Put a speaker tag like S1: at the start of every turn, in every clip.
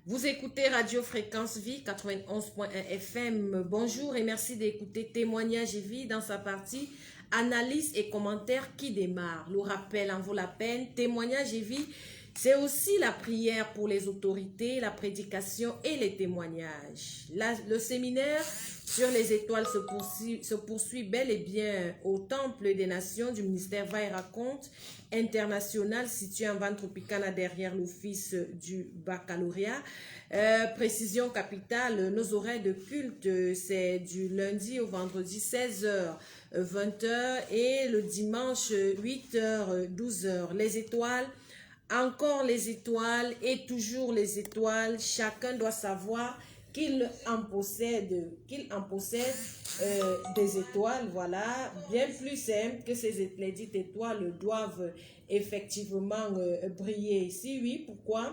S1: Vous écoutez Radio Fréquence Vie 91.1 FM. Bonjour et merci d'écouter Témoignage et Vie dans sa partie analyse et commentaires qui démarre. Le rappel en vaut la peine. Témoignage et Vie, c'est aussi la prière pour les autorités, la prédication et les témoignages. Le séminaire sur les étoiles se poursuit bel et bien au Temple des Nations du ministère Va et Raconte international situé en Van-Tropicana derrière l'office du baccalauréat. Précision capitale, nos horaires de culte, c'est du lundi au vendredi 16h, 20h et le dimanche 8h, 12h. Les étoiles, encore les étoiles et toujours les étoiles. Chacun doit savoir qu'il en possède des étoiles, voilà, bien plus simple que les dites étoiles doivent effectivement briller. Si oui, pourquoi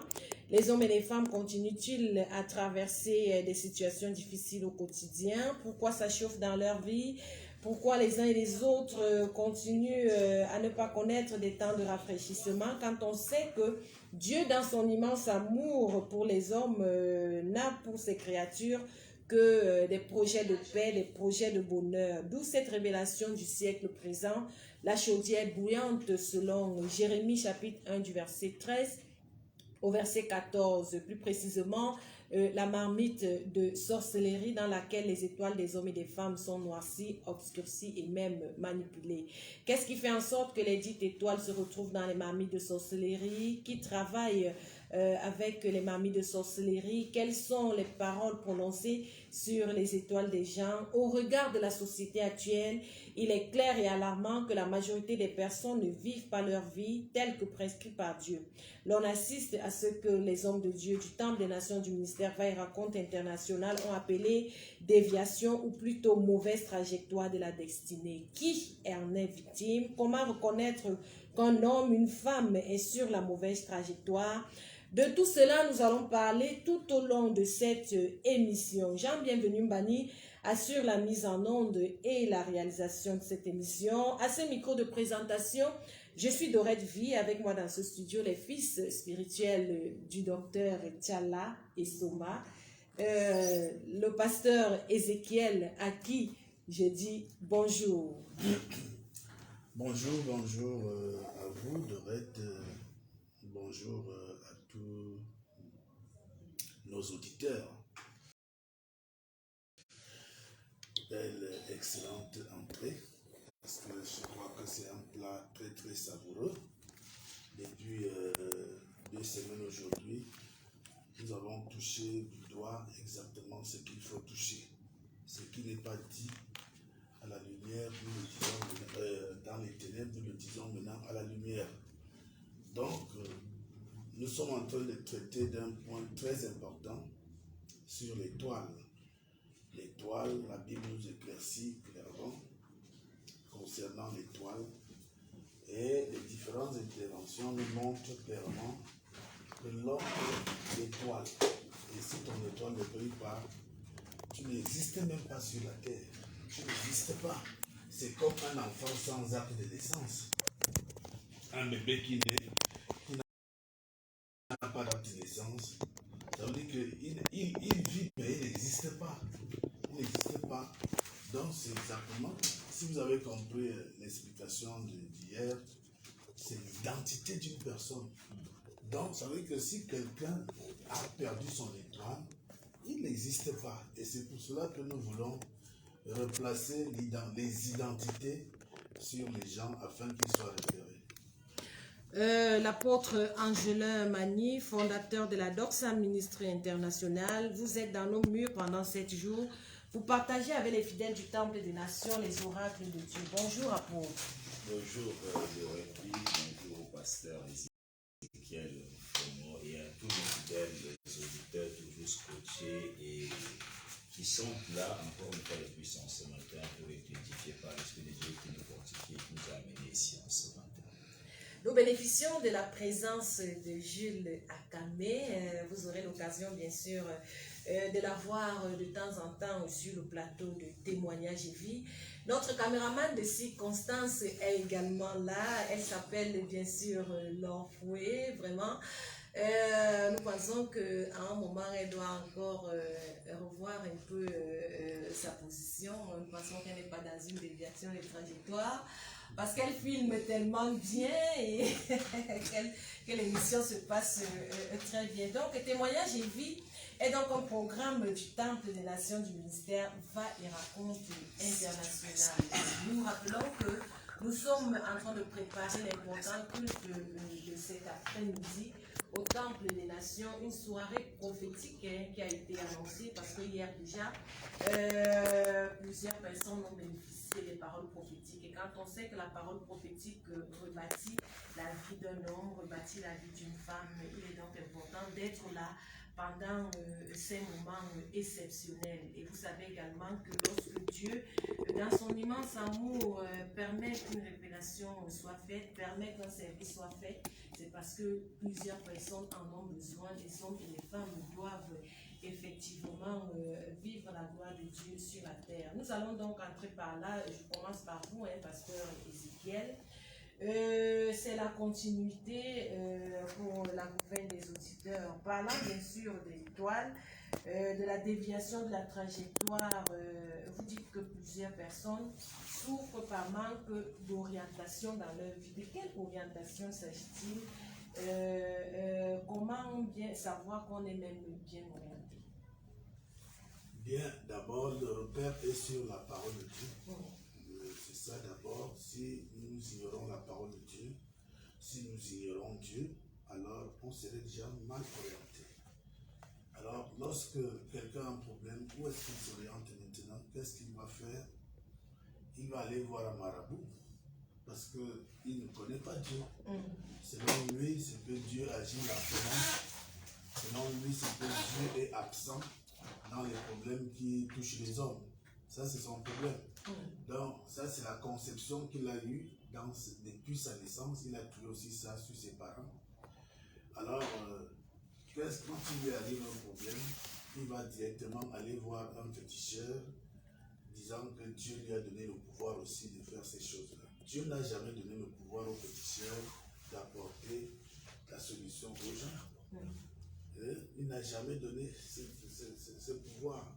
S1: les hommes et les femmes continuent-ils à traverser des situations difficiles au quotidien? Pourquoi ça chauffe dans leur vie? Pourquoi les uns et les autres continuent à ne pas connaître des temps de rafraîchissement quand on sait que Dieu, dans son immense amour pour les hommes, n'a pour ses créatures que des projets de paix, des projets de bonheur. D'où cette révélation du siècle présent, la chaudière bouillante selon Jérémie chapitre 1 du verset 13 au verset 14, plus précisément la marmite de sorcellerie dans laquelle les étoiles des hommes et des femmes sont noircies, obscurcies et même manipulées. Qu'est-ce qui fait en sorte que les dites étoiles se retrouvent dans les marmites de sorcellerie? Qui travaille avec les marmites de sorcellerie? Quelles sont les paroles prononcées sur les étoiles des gens? Au regard de la société actuelle, il est clair et alarmant que la majorité des personnes ne vivent pas leur vie telle que prescrite par Dieu. L'on assiste à ce que les hommes de Dieu du Temple des Nations du ministère Va et Raconte international ont appelé déviation ou plutôt mauvaise trajectoire de la destinée. Qui en est victime? Comment reconnaître qu'un homme, une femme est sur la mauvaise trajectoire? De tout cela, nous allons parler tout au long de cette émission. Jean-Bienvenu Mbani assure la mise en onde et la réalisation de cette émission. À ce micro de présentation, je suis Dorette Vie, avec moi dans ce studio les fils spirituels du docteur Tchala et Soma, le pasteur Ézéchiel à qui je dis bonjour.
S2: Bonjour à vous Dorette, bonjour à tous nos auditeurs. Belle, excellente entrée, parce que je crois que c'est un plat très très savoureux. Depuis 2 semaines aujourd'hui, nous avons touché du doigt exactement ce qu'il faut toucher. Ce qui n'est pas dit à la lumière, nous le disons dans les ténèbres, nous le disons maintenant à la lumière. Donc, nous sommes en train de traiter d'un point très important sur l'étoile. L'étoile, la Bible nous éclaircit clairement concernant l'étoile et les différentes interventions nous montrent clairement que l'homme est l'étoile. Et si ton étoile ne brille pas, tu n'existes même pas sur la terre. Tu n'existes pas. C'est comme un enfant sans acte de naissance. Un bébé qui naît, qui n'a pas d'acte de naissance, ça veut dire qu'il vit, mais il n'existe pas. Il n'existe pas. Donc c'est exactement, si vous avez compris l'explication d'hier, c'est l'identité d'une personne. Donc ça veut dire que si quelqu'un a perdu son étoile, il n'existe pas. Et c'est pour cela que nous voulons replacer les identités sur les gens afin qu'ils soient repérés.
S1: L'apôtre Angelin Mani, fondateur de la Doxa Ministrie Internationale, vous êtes dans nos murs pendant 7 jours. Vous partagez avec les fidèles du Temple des Nations les oracles de Dieu. Bonjour, apôtre.
S3: Bonjour, bonjour au pasteur Ézéchiel et à tous les fidèles, les auditeurs toujours scotchés et qui sont là encore une fois de puissance ce matin pour être édifiés par l'Esprit de Dieu qui nous fortifie et qui nous a amenés ici en ce matin.
S1: Nous bénéficions de la présence de Jules Akamé. Vous aurez l'occasion, bien sûr, de la voir de temps en temps sur le plateau de Témoignage et Vie. Notre caméraman de circonstance est également là. Elle s'appelle bien sûr Laure Fouet. Vraiment, Nous pensons qu'à un moment, elle doit encore revoir un peu sa position. Nous pensons qu'elle n'est pas dans une déviation de trajectoire parce qu'elle filme tellement bien et que l'émission se passe très bien. Donc, Témoignage et vie est donc un programme du Temple des Nations du ministère Va et Raconte international. Nous rappelons que nous sommes en train de préparer l'important culte de cet après-midi au Temple des Nations, une soirée prophétique qui a été annoncée parce que hier déjà, plusieurs personnes ont bénéficié des paroles prophétiques. Et quand on sait que la parole prophétique rebâtit la vie d'un homme, rebâtit la vie d'une femme, il est donc important d'être là pendant ces moments exceptionnels. Et vous savez également que lorsque Dieu, dans son immense amour, permet qu'une révélation soit faite, permet qu'un service soit fait, c'est parce que plusieurs personnes en ont besoin. Les hommes et les femmes doivent effectivement vivre la gloire de Dieu sur la terre. Nous allons donc entrer par là. Je commence par vous, pasteur Ézéchiel. C'est la continuité pour la nouvelle des auditeurs. Parlant bien sûr des étoiles, de la déviation de la trajectoire, vous dites que plusieurs personnes souffrent par manque d'orientation dans leur vie. De quelle orientation s'agit-il? Comment bien savoir qu'on est même bien orienté?
S2: Bien, d'abord, le repère est sur la parole de Dieu. C'est ça d'abord. Si nous ignorons la parole de Dieu, si nous ignorons Dieu, alors on serait déjà mal orienté. Alors, lorsque quelqu'un a un problème, où est-ce qu'il s'oriente maintenant? Qu'est-ce qu'il va faire? Il va aller voir un marabout parce qu'il ne connaît pas Dieu. Selon lui, c'est que Dieu agit lentement. Selon lui, c'est que Dieu est absent dans les problèmes qui touchent les hommes. Ça, c'est son problème. Donc, ça, c'est la conception qu'il a eue depuis sa naissance. Il a tué aussi ça sur ses parents. Alors, quand il lui arrive un problème, il va directement aller voir un féticheur, disant que Dieu lui a donné le pouvoir aussi de faire ces choses-là. Dieu n'a jamais donné le pouvoir au féticheur d'apporter la solution aux gens. Il n'a jamais donné ce pouvoir.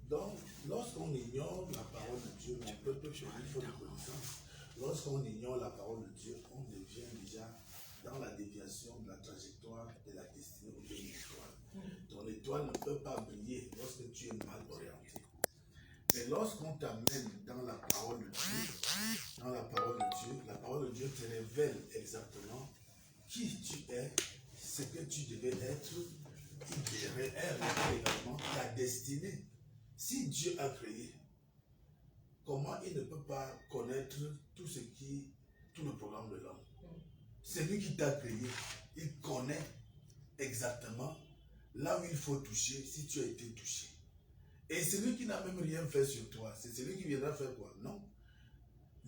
S2: Donc, lorsqu'on ignore la parole de Dieu, mon peuple, il faut de connaissance. Lorsqu'on ignore la parole de Dieu, on devient déjà dans la déviation de la trajectoire de la destinée ou de l'étoile. Ton étoile ne peut pas briller lorsque tu es mal orienté. Mais lorsqu'on t'amène dans la parole de Dieu, la parole de Dieu te révèle exactement qui tu es, ce que tu devais être, qui révèle également ta destinée. Si Dieu a créé, comment il ne peut pas connaître tout le programme de l'homme? C'est lui qui t'a créé, il connaît exactement là où il faut toucher, si tu as été touché. Et celui qui n'a même rien fait sur toi, c'est celui qui viendra faire quoi? Non.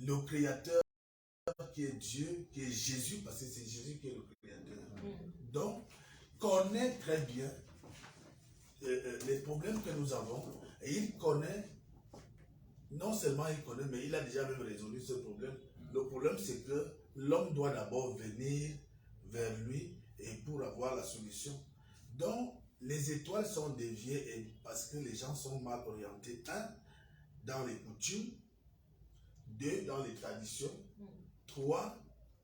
S2: Le créateur qui est Dieu, qui est Jésus, parce que c'est Jésus qui est le créateur. Donc, connaît très bien les problèmes que nous avons, et il connaît, non seulement il connaît, mais il a déjà même résolu ce problème. Le problème, c'est que l'homme doit d'abord venir vers lui et pour avoir la solution. Donc, les étoiles sont déviées parce que les gens sont mal orientés. 1, dans les coutumes. 2, dans les traditions. 3,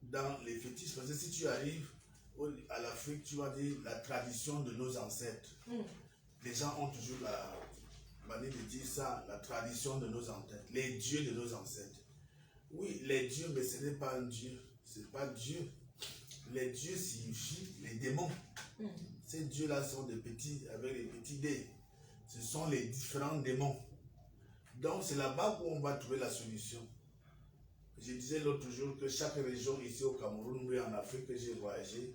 S2: dans les fétiches. Parce que si tu arrives à l'Afrique, tu vas dire la tradition de nos ancêtres. Les gens ont toujours la manière de dire ça, la tradition de nos ancêtres, les dieux de nos ancêtres. Oui, les dieux, mais ce n'est pas un dieu. Ce n'est pas Dieu. Les dieux signifient les démons. Ces dieux-là sont des petits, avec les petits dés. Ce sont les différents démons. Donc, c'est là-bas où on va trouver la solution. Je disais l'autre jour que chaque région ici au Cameroun ou en Afrique que j'ai voyagé,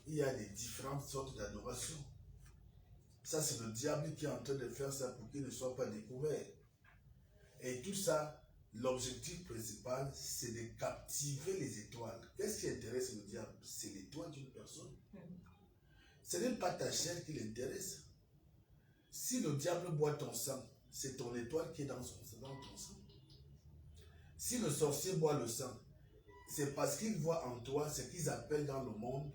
S2: il y a des différentes sortes d'adoration. Ça, c'est le diable qui est en train de faire ça pour qu'il ne soit pas découvert. Et tout ça, l'objectif principal, c'est de captiver les étoiles. Qu'est-ce qui intéresse le diable? C'est l'étoile d'une personne. Ce n'est pas ta chair qui l'intéresse. Si le diable boit ton sang, c'est ton étoile qui est dans ton sang. Si le sorcier boit le sang, c'est parce qu'il voit en toi ce qu'ils appellent dans le monde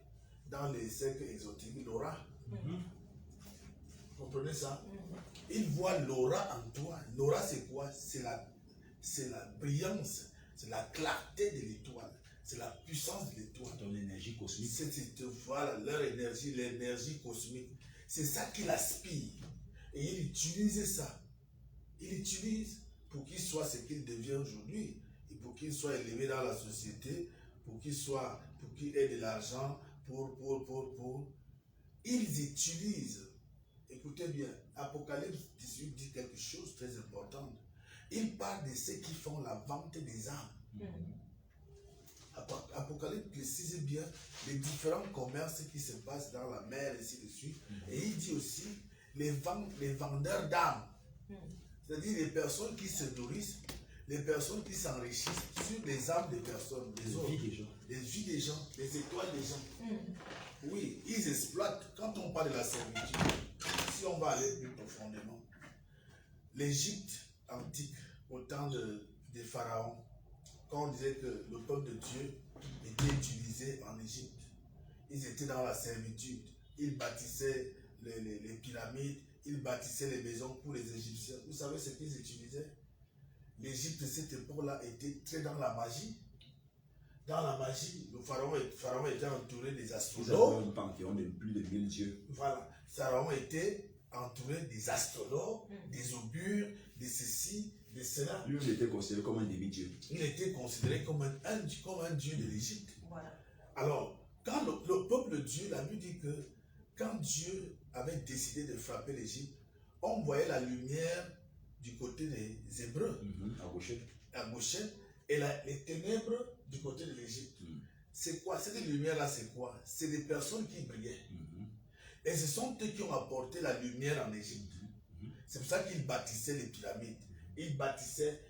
S2: dans les cercles exotiques l'aura. Vous comprenez ça? Il voit l'aura en toi. L'aura, c'est quoi? C'est la brillance, c'est la clarté de l'étoile, c'est la puissance de l'étoile.
S3: Ton énergie cosmique.
S2: Voilà, leur énergie, l'énergie cosmique. C'est ça qu'il aspire. Et il utilise ça. Il utilise pour qu'il soit ce qu'il devient aujourd'hui. Et pour qu'il soit élevé dans la société, pour qu'il ait de l'argent, Ils utilisent. Écoutez bien, Apocalypse 18 dit quelque chose de très important. Il parle de ceux qui font la vente des âmes. Apocalypse précise bien les différents commerces qui se passent dans la mer et ainsi de suite. Et il dit aussi les vendeurs d'âmes. C'est-à-dire les personnes qui se nourrissent, les personnes qui s'enrichissent sur les âmes des personnes, des autres, les vies des gens, les étoiles des gens. Oui, ils exploitent. Quand on parle de la servitude, si on va aller plus profondément, l'Égypte antique, au temps des pharaons, quand on disait que le peuple de Dieu était utilisé en Égypte, ils étaient dans la servitude. Ils bâtissaient les pyramides, ils bâtissaient les maisons pour les Égyptiens. Vous savez ce qu'ils utilisaient? L'Égypte, cette époque-là, était très dans la magie. Dans la magie, le pharaon était entouré des astrologues.
S3: Ils avaient un panthéon de plus de 1000 dieux.
S2: Voilà. Pharaon était entouré des astrologues, des augures, de ceci, de cela.
S3: Lui, il était considéré comme un demi-dieu.
S2: Il était considéré comme un dieu de l'Égypte.
S1: Voilà.
S2: Alors, quand le peuple de Dieu, la Bible dit que quand Dieu avait décidé de frapper l'Égypte, on voyait la lumière du côté des Hébreux, à Goshen, et les ténèbres du côté de l'Égypte. C'est quoi? Cette lumière-là, c'est quoi? C'est des personnes qui brillaient. Et ce sont eux qui ont apporté la lumière en Égypte. C'est pour ça qu'ils bâtissaient les pyramides. Ils bâtissaient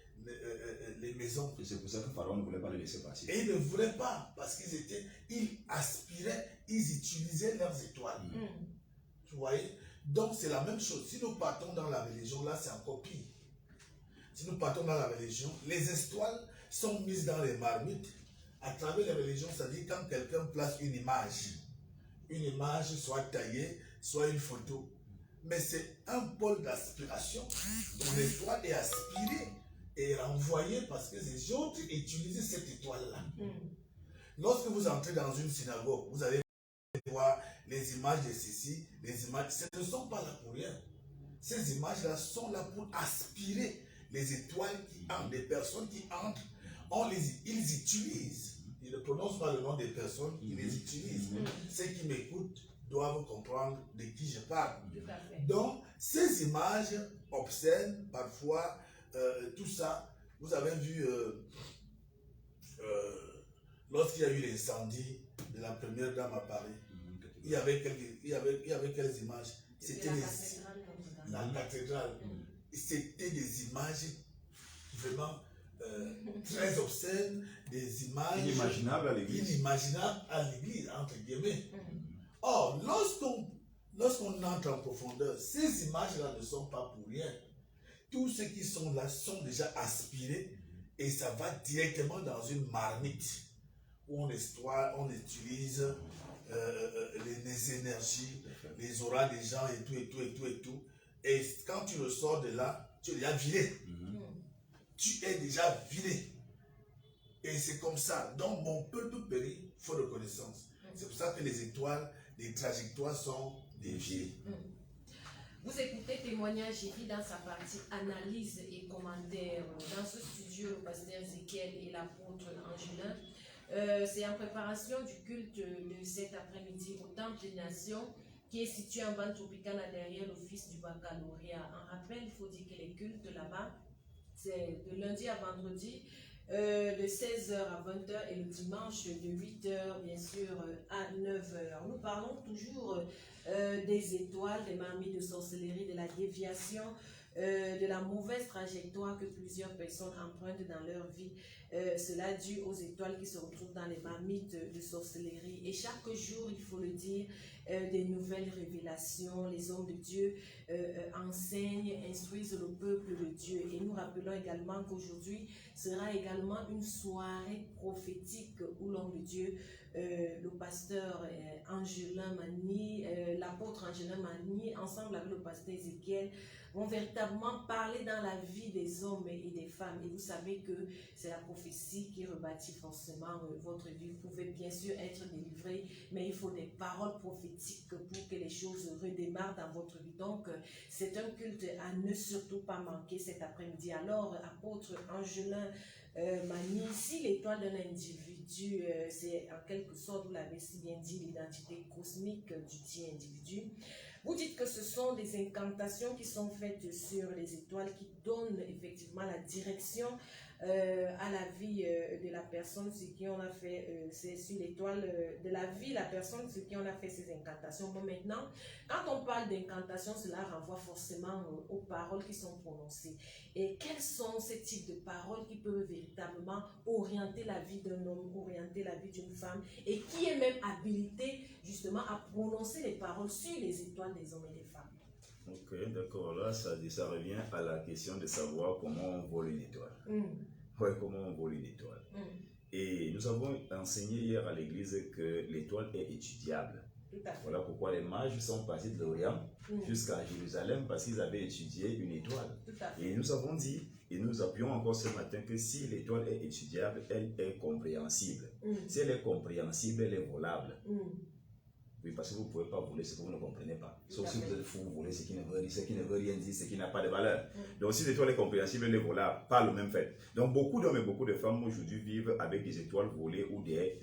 S2: les maisons.
S3: Et c'est pour ça que Pharaon ne voulait pas les laisser passer.
S2: Et ils ne voulaient pas, parce ils aspiraient, ils utilisaient leurs étoiles. Vous voyez? Donc c'est la même chose. Si nous partons dans la religion, là c'est encore pire. Si nous partons dans la religion, les étoiles sont mises dans les marmites. À travers les religions, c'est-à-dire quand quelqu'un place une image soit taillée, soit une photo. Mais c'est un pôle d'aspiration dont l'étoile est aspirée et renvoyée parce que les autres utilisent cette étoile-là. Lorsque vous entrez dans une synagogue, vous allez voir les images de ceci, les images, ce ne sont pas là pour rien. Ces images-là sont là pour aspirer les étoiles qui entrent, les personnes qui entrent, ils utilisent. Ils ne prononcent pas le nom des personnes, ils les utilisent. Ceux qui m'écoutent doivent comprendre de qui je parle. Donc, ces images obscènes, parfois, tout ça, vous avez vu, lorsqu'il y a eu l'incendie de la première dame à Paris, il y avait quelles images? C'était la cathédrale. C'était des images vraiment très obscènes, des images
S3: inimaginables
S2: à l'église, entre guillemets. Or, lorsqu'on entre en profondeur, ces images-là ne sont pas pour rien. Tous ceux qui sont là sont déjà aspirés et ça va directement dans une marmite où on utilise les énergies, les auras des gens et tout. Et quand tu ressors de là, tu es déjà vidé. Tu es déjà vidé. Et c'est comme ça. Donc mon peuple périt, faute de connaissance. C'est pour ça que les étoiles, les trajectoires sont déviées.
S1: Vous écoutez Témoignage Jésus dans sa partie analyse et commentaire. Dans ce studio, le pasteur Ezekiel et l'apôtre Angelin. C'est en préparation du culte de cet après-midi au Temple des Nations qui est situé en bande tropicale derrière l'office du baccalauréat. En rappel, il faut dire que les cultes là-bas, c'est de lundi à vendredi, de 16h à 20h et le dimanche de 8h bien sûr à 9h. Nous parlons toujours des étoiles, des marmites de sorcellerie, de la déviation, de la mauvaise trajectoire que plusieurs personnes empruntent dans leur vie. Cela dû aux étoiles qui se retrouvent dans les marmites de sorcellerie. Et chaque jour, il faut le dire, des nouvelles révélations. Les hommes de Dieu enseignent, instruisent le peuple de Dieu. Et nous rappelons également qu'aujourd'hui sera également une soirée prophétique où l'homme de Dieu le pasteur Angelin Mani, l'apôtre Angelin Mani, ensemble avec le pasteur Ézéchiel, vont véritablement parler dans la vie des hommes et des femmes. Et vous savez que c'est la prophétie qui rebâtit forcément votre vie. Vous pouvez bien sûr être délivré, mais il faut des paroles prophétiques pour que les choses redémarrent dans votre vie. Donc, c'est un culte à ne surtout pas manquer cet après-midi. Alors, apôtre Angelin Mani, si l'étoile d'un individu, c'est en quelque sorte, vous l'avez si bien dit, l'identité cosmique du dit individu. Vous dites que ce sont des incantations qui sont faites sur les étoiles qui donnent effectivement la direction à la vie de la personne sur qui on a fait, c'est sur l'étoile de la vie, la personne sur qui on a fait ces incantations. Bon, maintenant, quand on parle d'incantation, cela renvoie forcément aux paroles qui sont prononcées. Et quels sont ces types de paroles qui peuvent véritablement orienter la vie d'un homme, orienter la vie d'une femme, et qui est même habilité justement à prononcer les paroles sur les étoiles des hommes et des femmes?
S3: Ok, d'accord. Là, ça revient à la question de savoir comment on vole une étoile. Ouais, comment on vole une étoile. Et nous avons enseigné hier à l'église que l'étoile est étudiable. Voilà pourquoi les mages sont partis de l'Orient jusqu'à Jérusalem, parce qu'ils avaient étudié une étoile. Et nous avons dit, et nous appuyons encore ce matin, que si l'étoile est étudiable, elle est compréhensible. Si elle est compréhensible, elle est volable. Oui, parce que vous ne pouvez pas voler ce que vous ne comprenez pas. Sauf si vous êtes fou, vous volez ce qui ne veut rien dire, ce qui n'a pas de valeur. Donc si l'étoile est compréhensible, elle est volable, pas le même fait. Donc beaucoup d'hommes et beaucoup de femmes aujourd'hui vivent avec des étoiles volées ou des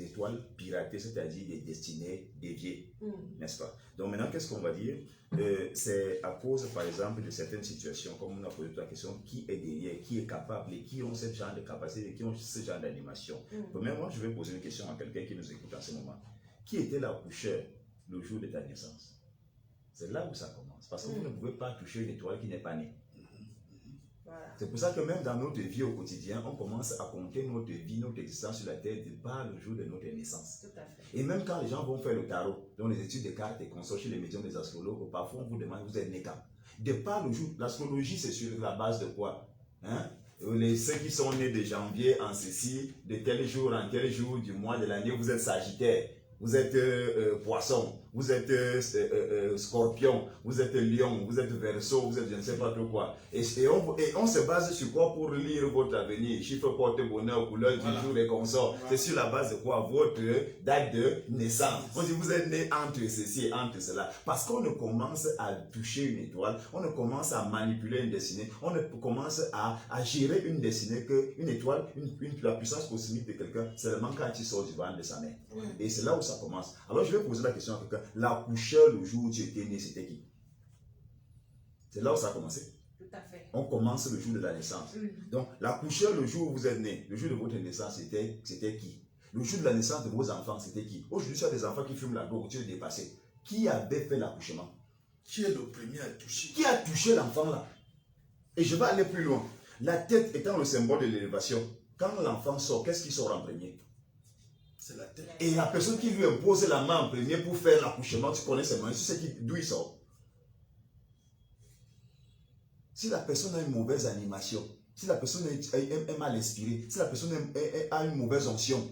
S3: étoiles piratées, c'est-à-dire des destinées déviées, n'est-ce pas? Donc maintenant, qu'est-ce qu'on va dire? C'est à cause, par exemple, de certaines situations, comme on a posé la question, qui est derrière, qui est capable et qui ont ce genre de capacité, qui ont ce genre d'animation. Premièrement, je vais poser une question à quelqu'un qui nous écoute en ce moment. Qui était l'accoucheur le jour de ta naissance? C'est là où ça commence. Parce que vous ne pouvez pas toucher une étoile qui n'est pas née. Voilà. C'est pour ça que même dans notre vie au quotidien, on commence à compter notre vie, notre existence sur la terre par le jour de notre naissance.
S1: Tout à fait.
S3: Et même quand les gens vont faire le tarot, dans les études de cartes et consorts chez les médiums des astrologues, parfois on vous demande, vous êtes né quand? De par le jour, l'astrologie c'est sur la base de quoi? Ceux qui sont nés de janvier en ceci, de tel jour en tel jour du mois de l'année, vous êtes Sagittaire. Vous êtes poisson, vous êtes scorpion, vous êtes lion, vous êtes verseau, vous êtes je ne sais pas trop quoi. Et on se base sur quoi pour lire votre avenir? Chiffre, porte, bonheur, couleur du jour et consorts. C'est sur la base de quoi? Votre date de naissance. On dit vous êtes né entre ceci et entre cela. Parce qu'on ne commence à toucher une étoile, on ne commence à manipuler une destinée, on ne commence à gérer une destinée que une étoile, la puissance cosmique de quelqu'un, seulement quand il sort du ventre de sa mère. Et c'est là où ça commence. Alors je vais poser la question à quelqu'un. L'accoucheur le jour où tu étais né, c'était qui? C'est là où ça a commencé.
S1: Tout à fait.
S3: On commence le jour de la naissance. Donc l'accoucheur le jour où vous êtes né, le jour de votre naissance, c'était qui? Le jour de la naissance de vos enfants, c'était qui? Aujourd'hui, tu as des enfants qui fument la drogue, tu es dépassé. Qui avait fait l'accouchement?
S2: Qui est le premier à toucher?
S3: Qui a touché l'enfant là? Et je vais aller plus loin. La tête étant le symbole de l'élévation, quand l'enfant sort, qu'est-ce qui sort en premier?
S2: C'est la tête.
S3: Et la personne qui lui impose la main en premier pour faire l'accouchement, tu connais ses mains, tu sais d'où il sort. Si la personne a une mauvaise animation, si la personne est mal inspirée, si la personne a une mauvaise onction,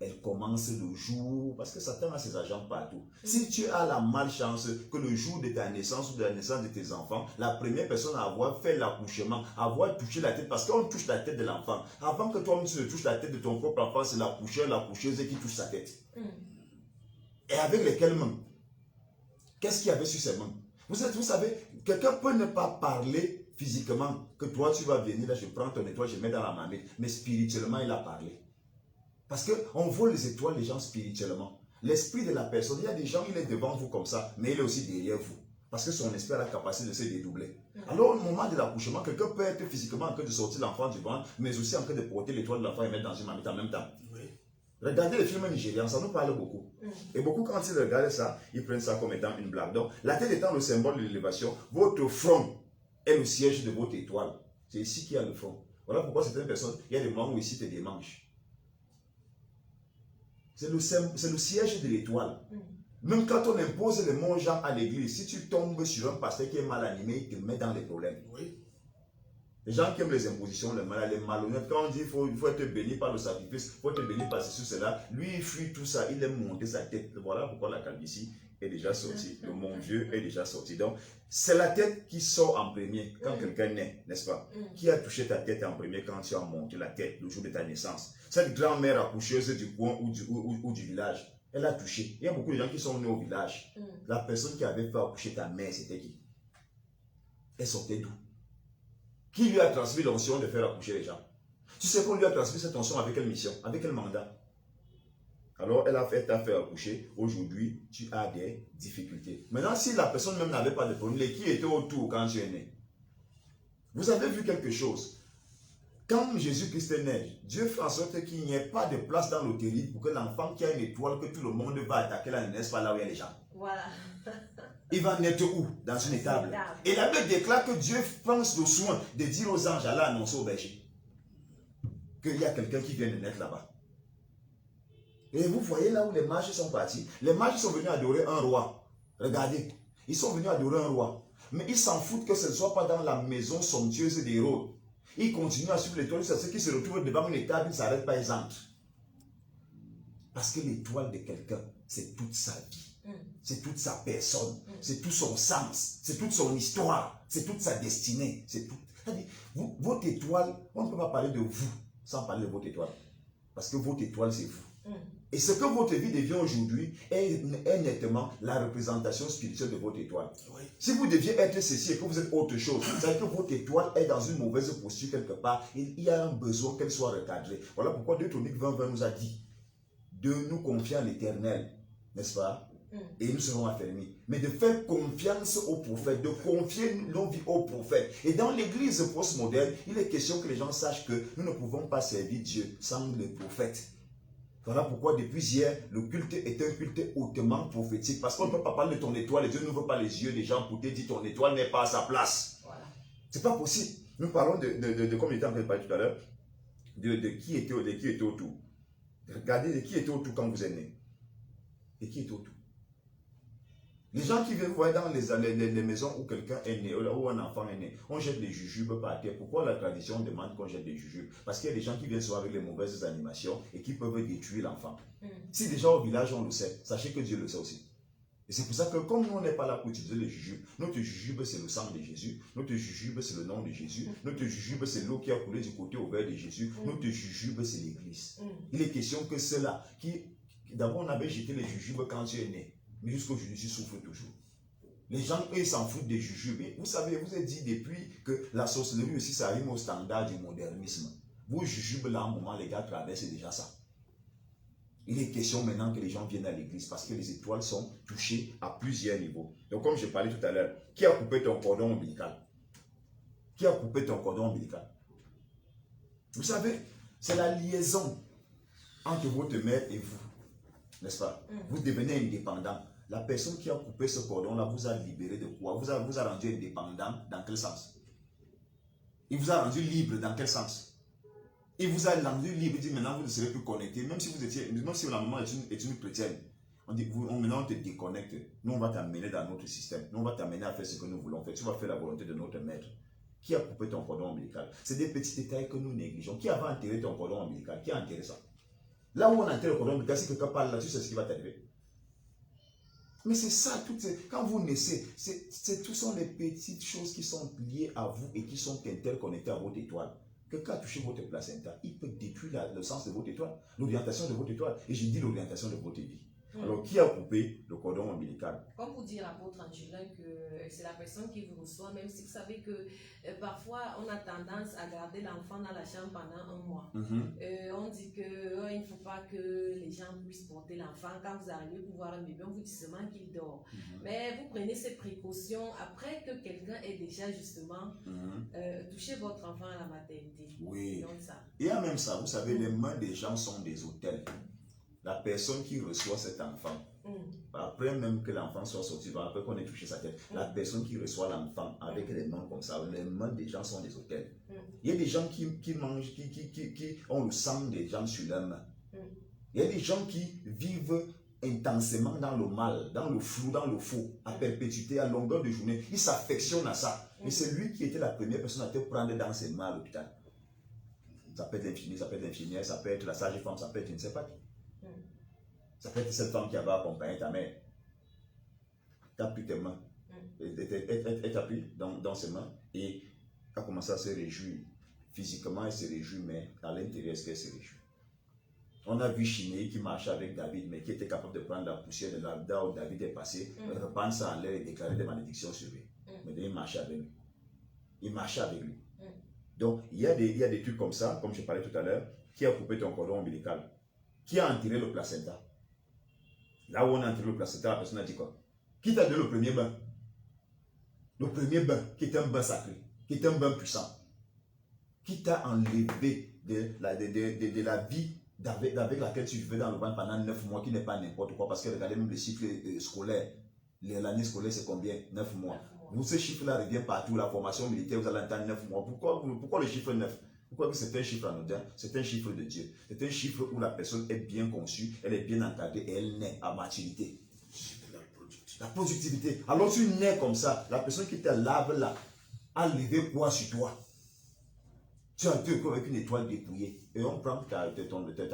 S3: elle commence le jour, parce que Satan a ses agents partout. Si tu as la malchance que le jour de ta naissance ou de la naissance de tes enfants, la première personne à avoir fait l'accouchement, avoir touché la tête, parce qu'on touche la tête de l'enfant. Avant que toi-même tu ne touches la tête de ton propre enfant, c'est l'accoucheur, l'accoucheuse qui touche sa tête. Et avec lesquelles mains? Qu'est-ce qu'il y avait sur ses mains? Vous savez, quelqu'un peut ne pas parler physiquement, que toi tu vas venir, là je prends ton étoile, je mets dans la marmite, mais spirituellement il a parlé. Parce qu'on vole les étoiles des gens spirituellement. L'esprit de la personne, il y a des gens, il est devant vous comme ça, mais il est aussi derrière vous. Parce que son esprit a la capacité de se dédoubler. Alors au moment de l'accouchement, quelqu'un peut être physiquement en train de sortir l'enfant du ventre, mais aussi en train de porter l'étoile de l'enfant et mettre dans une marmite en même temps. Oui. Regardez les films nigérians, ça nous parle beaucoup. Et beaucoup, quand ils regardent ça, ils prennent ça comme étant une blague. Donc, la tête étant le symbole de l'élévation, votre front est le siège de votre étoile. C'est ici qu'il y a le front. Voilà pourquoi certaines personnes, il y a des membres ici et des manches. C'est le siège de l'étoile. Même quand on impose les monts-Jean à l'église, si tu tombes sur un pasteur qui est mal animé, il te met dans les problèmes. Oui.
S4: Les gens qui aiment les impositions, les malhonnêtes, quand on dit qu'il faut être béni par le sacrifice, il faut être béni par ceci, cela, lui il fuit tout ça, il aime monter sa tête. Voilà pourquoi la calvitie est déjà sortie. Le mon Dieu est déjà sorti. Donc, c'est la tête qui sort en premier quand quelqu'un naît, n'est-ce pas? Qui a touché ta tête en premier quand tu as monté la tête le jour de ta naissance? Cette grand-mère accoucheuse du coin ou du village, elle a touché. Il y a beaucoup de gens qui sont nés au village. La personne qui avait fait accoucher ta mère, c'était qui? Elle sortait d'où? Qui lui a transmis l'onction de faire accoucher les gens? Tu sais qu'on lui a transmis cette onction avec quelle mission? Avec quel mandat? Alors, t'a fait accoucher. Aujourd'hui, tu as des difficultés. Maintenant, si la personne même n'avait pas de problème, qui était autour quand tu es né? Vous avez vu quelque chose? Quand Jésus-Christ est né, Dieu fait en sorte qu'il n'y ait pas de place dans l'hôtellerie pour que l'enfant qui a une étoile, que tout le monde va attaquer là, ne naisse pas là où il y a les gens.
S1: Voilà.
S4: Il va naître où? Dans une étable. Et la Bible déclare que Dieu pense le soin de dire aux anges, allez annoncer au berger qu'il y a quelqu'un qui vient de naître là-bas. Et vous voyez là où les mages sont partis. Les mages sont venus adorer un roi. Regardez, ils sont venus adorer un roi. Mais ils s'en foutent que ce ne soit pas dans la maison somptueuse d'Hérode. Ils continuent à suivre l'étoile, c'est ceux qui se retrouvent devant une étable, ils ne s'arrêtent pas, ils entrent. Parce que l'étoile de quelqu'un, c'est toute sa vie. C'est toute sa personne, c'est tout son sens, c'est toute son histoire, c'est toute sa destinée. C'est tout. Votre étoile, on ne peut pas parler de vous sans parler de votre étoile. Parce que votre étoile, c'est vous. Et ce que votre vie devient aujourd'hui est nettement la représentation spirituelle de votre étoile. Oui. Si vous deviez être ceci et que vous êtes autre chose, ça veut dire que votre étoile est dans une mauvaise posture quelque part. Il y a un besoin qu'elle soit recadrée. Voilà pourquoi Deutéronome 20 nous a dit de nous confier à l'Éternel, n'est-ce pas? Et nous serons affermis. Mais de faire confiance aux prophètes, de confier nos vies aux prophètes. Et dans l'église postmoderne, il est question que les gens sachent que nous ne pouvons pas servir Dieu sans les prophètes. Voilà pourquoi depuis hier, le culte est un culte hautement prophétique. Parce qu'on ne peut pas parler de ton étoile, et Dieu ne veut pas les yeux des gens pour te dire ton étoile n'est pas à sa place. Voilà. C'est pas possible. Nous parlons de comme il était en train de parler tout à l'heure, de qui était autour. Regardez de qui était autour quand vous êtes né. Et qui était autour. Les gens qui viennent voir dans les maisons où quelqu'un est né, où un enfant est né, on jette des jujubes par terre. Pourquoi la tradition demande qu'on jette des jujubes? Parce qu'il y a des gens qui viennent souvent avec les mauvaises animations et qui peuvent détruire l'enfant. Si déjà au village on le sait, sachez que Dieu le sait aussi. Et c'est pour ça que comme nous on n'est pas là pour utiliser les jujubes, notre jujube c'est le sang de Jésus, notre jujube c'est le nom de Jésus, notre jujube c'est l'eau qui a coulé du côté ouvert de Jésus, notre jujube c'est l'église. Il est question que ceux-là qui, d'abord on avait jeté les jujubes quand tu es né. Mais jusqu'aujourd'hui, tu souffres toujours. Les gens, eux, s'en foutent des jujubes. Vous savez, vous avez dit depuis que la sorcellerie aussi, ça arrive au standard du modernisme. Vos jujubes, là, à un moment, les gars traversent déjà ça. Il est question maintenant que les gens viennent à l'église parce que les étoiles sont touchées à plusieurs niveaux. Donc, comme je parlais tout à l'heure, qui a coupé ton cordon ombilical? Qui a coupé ton cordon ombilical? Vous savez, c'est la liaison entre votre mère et vous. N'est-ce pas? Vous devenez indépendant. La personne qui a coupé ce cordon-là vous a libéré de quoi? Vous a rendu indépendant dans quel sens? Il vous a rendu libre dans quel sens? Il vous a rendu libre, il dit maintenant vous ne serez plus connecté. Même si la maman est une chrétienne, on dit maintenant on te déconnecte. Nous on va t'amener dans notre système. Nous on va t'amener à faire ce que nous voulons faire. Tu vas faire la volonté de notre maître. Qui a coupé ton cordon ombilical? C'est des petits détails que nous négligeons. Qui avait enterré ton cordon ombilical? Qui a enterré ça? Là où on enterre le cordon ombilical, si quelqu'un parle là-dessus, c'est ce qui va t'arriver. Mais c'est ça, quand vous naissez, ce sont les petites choses qui sont liées à vous et qui sont interconnectées à votre étoile. Quelqu'un a touché votre placenta, il peut détruire le sens de votre étoile, l'orientation de votre étoile. Et je dis l'orientation de votre vie. Alors, qui a coupé le cordon ombilical?
S1: Comme vous dit l'apôtre Angelin que c'est la personne qui vous reçoit, même si vous savez que parfois on a tendance à garder l'enfant dans la chambre pendant un mois. On dit qu'il ne faut pas que les gens puissent porter l'enfant. Quand vous arrivez pour voir un bébé, on vous dit seulement qu'il dort. Mais vous prenez ces précautions après que quelqu'un ait déjà justement touché votre enfant à la maternité.
S4: Oui.
S1: Donc, ça.
S4: Et en même ça, vous savez, les mains des gens sont des autels. La personne qui reçoit cet enfant, après même que l'enfant soit sorti, après qu'on ait touché sa tête, la personne qui reçoit l'enfant avec les mains comme ça, les mains des gens sont des autels. Il y a des gens qui mangent, qui ont le sang des gens sur leurs mains. Il y a des gens qui vivent intensément dans le mal, dans le flou, dans le faux, à perpétuité, à longueur de journée. Il s'affectionne à ça. Et c'est lui qui était la première personne à te prendre dans ses mains à l'hôpital. Ça peut être l'infirmier, ça peut être l'infirmière, ça peut être la sage-femme, ça peut être je ne sais pas qui. Ça peut être cette femme qui avait accompagné ta mère. Tu as pris tes mains. Elle t'a pris dans ses mains et a commencé à se réjouir. Physiquement, elle se réjouit, mais à l'intérieur, est-ce qu'elle se réjouit? On a vu Chiméi qui marchait avec David, mais qui était capable de prendre la poussière de là où David est passé, reprendre ça en l'air et déclarer des malédictions sur lui. Mais il marchait avec lui. Il marchait avec lui. Donc, il y a des trucs comme ça, comme je parlais tout à l'heure, qui a coupé ton cordon ombilical, qui a enterré le placenta. Là où on a enterré le placenta, la personne a dit quoi? Qui t'a donné le premier bain? Le premier bain, qui est un bain sacré, qui est un bain puissant, qui t'a enlevé de la vie avec laquelle tu vivais dans le ventre pendant 9 mois, qui n'est pas n'importe quoi, parce que regardez même les chiffres scolaires. L'année scolaire, c'est combien? 9 mois. Vous, ces chiffres-là reviennent partout. La formation militaire, vous allez entendre 9 mois. Pourquoi le chiffre 9? Pourquoi c'est un chiffre anodin? C'est un chiffre de Dieu. C'est un chiffre où la personne est bien conçue, elle est bien encadrée et elle naît à maturité. La productivité. Alors tu nais comme ça, la personne qui te lave là, a levé quoi sur toi? Tu as un truc avec une étoile dépouillée. Et on prend ta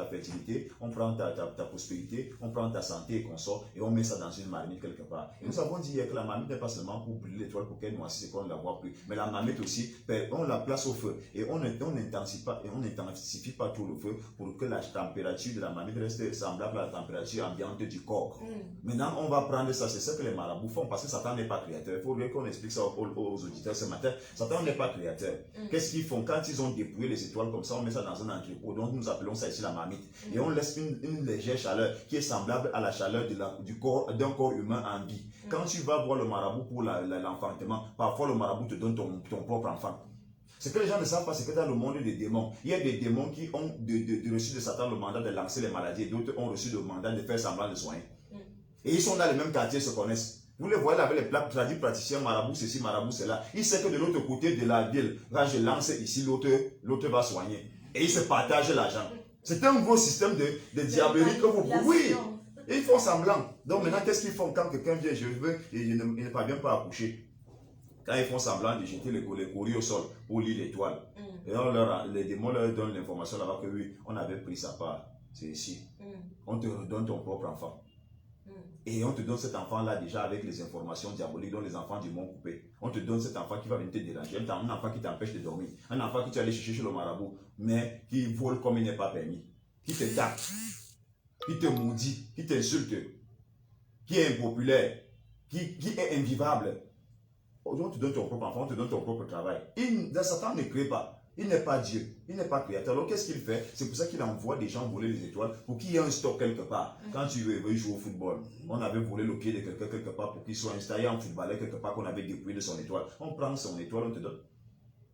S4: fertilité, on prend ta prospérité, on prend ta santé et qu'on sort, et on met ça dans une marmite quelque part. Et nous avons dit hier que la marmite n'est pas seulement pour brûler l'étoile pour qu'elle noircisse et qu'on ne la voit plus. Mais la marmite aussi, on la place au feu. Et on n'intensifie pas tout le feu pour que la température de la marmite reste semblable à la température ambiante du corps. Maintenant, on va prendre ça. C'est ce que les marabouts font parce que Satan n'est pas créateur. Il faut bien qu'on explique ça aux auditeurs ce matin. Satan n'est pas créateur. Qu'est-ce qu'ils font? Quand ils ont dépouillé les étoiles comme ça, on met ça dans un entrepôt, donc nous appelons ça ici la marmite, et on laisse une légère chaleur qui est semblable à la chaleur d'un corps humain en vie. Quand tu vas voir le marabout pour l'enfantement, parfois le marabout te donne ton propre enfant. Ce que les gens ne savent pas, c'est que dans le monde des démons, il y a des démons qui ont reçu de Satan le mandat de lancer les maladies, et d'autres ont reçu le mandat de faire semblant de soigner. Et ils sont dans les mêmes quartiers, se connaissent. Vous les voyez avec les plaques traduits praticiens, marabout ceci, marabout cela. Il sait que de l'autre côté de la ville, quand je lance ici, l'autre va soigner. Et ils se partagent l'argent. C'est un gros système de diablerie que vous pouvez. Oui, et ils font semblant. Donc maintenant, qu'est-ce qu'ils font quand quelqu'un vient, je veux, et il ne parvient pas à accoucher? Quand ils font semblant de jeter les courriers au sol pour lire l'étoile. Et les démons leur donnent l'information là-bas que oui, on avait pris sa part. C'est ici. On te redonne ton propre enfant. Et on te donne cet enfant-là déjà avec les informations diaboliques dont les enfants du monde coupé. On te donne cet enfant qui va venir te déranger. Un enfant qui t'empêche de dormir. Un enfant que tu allais chercher chez le marabout, mais qui vole comme il n'est pas permis. Qui te tape, qui te maudit, qui t'insulte, qui est impopulaire, qui est invivable. On te donne ton propre enfant, on te donne ton propre travail. Satan ne crée pas. Il n'est pas Dieu, il n'est pas créateur. Alors qu'est-ce qu'il fait? C'est pour ça qu'il envoie des gens voler les étoiles pour qu'il y ait un stock quelque part. Quand tu veux jouer au football, on avait volé le pied de quelqu'un quelque part pour qu'il soit installé en footballeur quelque part qu'on avait dépouillé de son étoile. On prend son étoile, on te donne.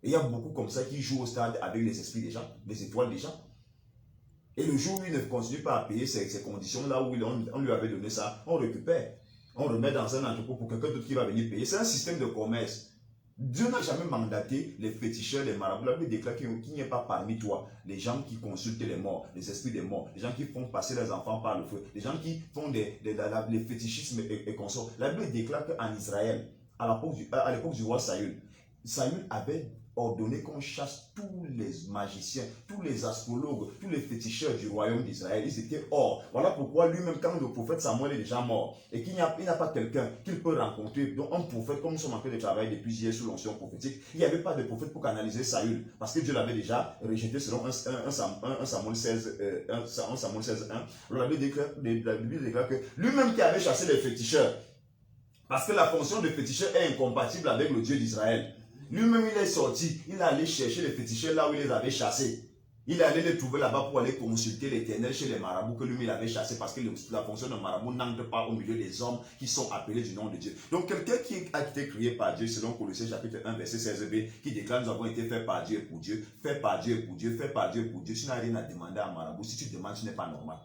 S4: Et il y a beaucoup comme ça qui jouent au stade avec les esprits des gens, les étoiles des gens. Et le jour où il ne continue pas à payer ces conditions-là où on lui avait donné ça, on récupère. On remet dans un entrepôt pour quelqu'un d'autre qui va venir payer. C'est un système de commerce. Dieu n'a jamais mandaté les féticheurs, les marabouts. La Bible déclare qu'il n'y ait pas parmi toi les gens qui consultent les morts, les esprits des morts, les gens qui font passer les enfants par le feu, les gens qui font les fétichismes et consorts. La Bible déclare qu'en Israël, à l'époque du roi Saül avait ordonné qu'on chasse tous les magiciens, tous les astrologues, tous les féticheurs du royaume d'Israël. Ils étaient hors. Voilà pourquoi lui-même, quand le prophète Samuel est déjà mort et qu'il n'y a pas quelqu'un qu'il peut rencontrer, donc un prophète, comme nous sommes en train de travailler depuis hier sous l'onction prophétique, il n'y avait pas de prophète pour canaliser Saül, parce que Dieu l'avait déjà rejeté selon 1 Samuel 16, 1. La Bible déclare que lui-même qui avait chassé les féticheurs, parce que la fonction de féticheur est incompatible avec le Dieu d'Israël. Lui-même, il est sorti, il est allé chercher les féticheurs là où il les avait chassés. Il est allé les trouver là-bas pour aller consulter l'Éternel chez les marabouts que lui-même il avait chassés, parce que la fonction de marabout n'entre pas au milieu des hommes qui sont appelés du nom de Dieu. Donc quelqu'un qui a été créé par Dieu, selon Colossiens chapitre 1 verset 16b, qui déclare: nous avons été faits par Dieu et pour Dieu, faits par Dieu et pour Dieu, faits par Dieu et pour Dieu. Tu n'as rien à demander à un marabout. Si tu demandes, tu n'es pas normal.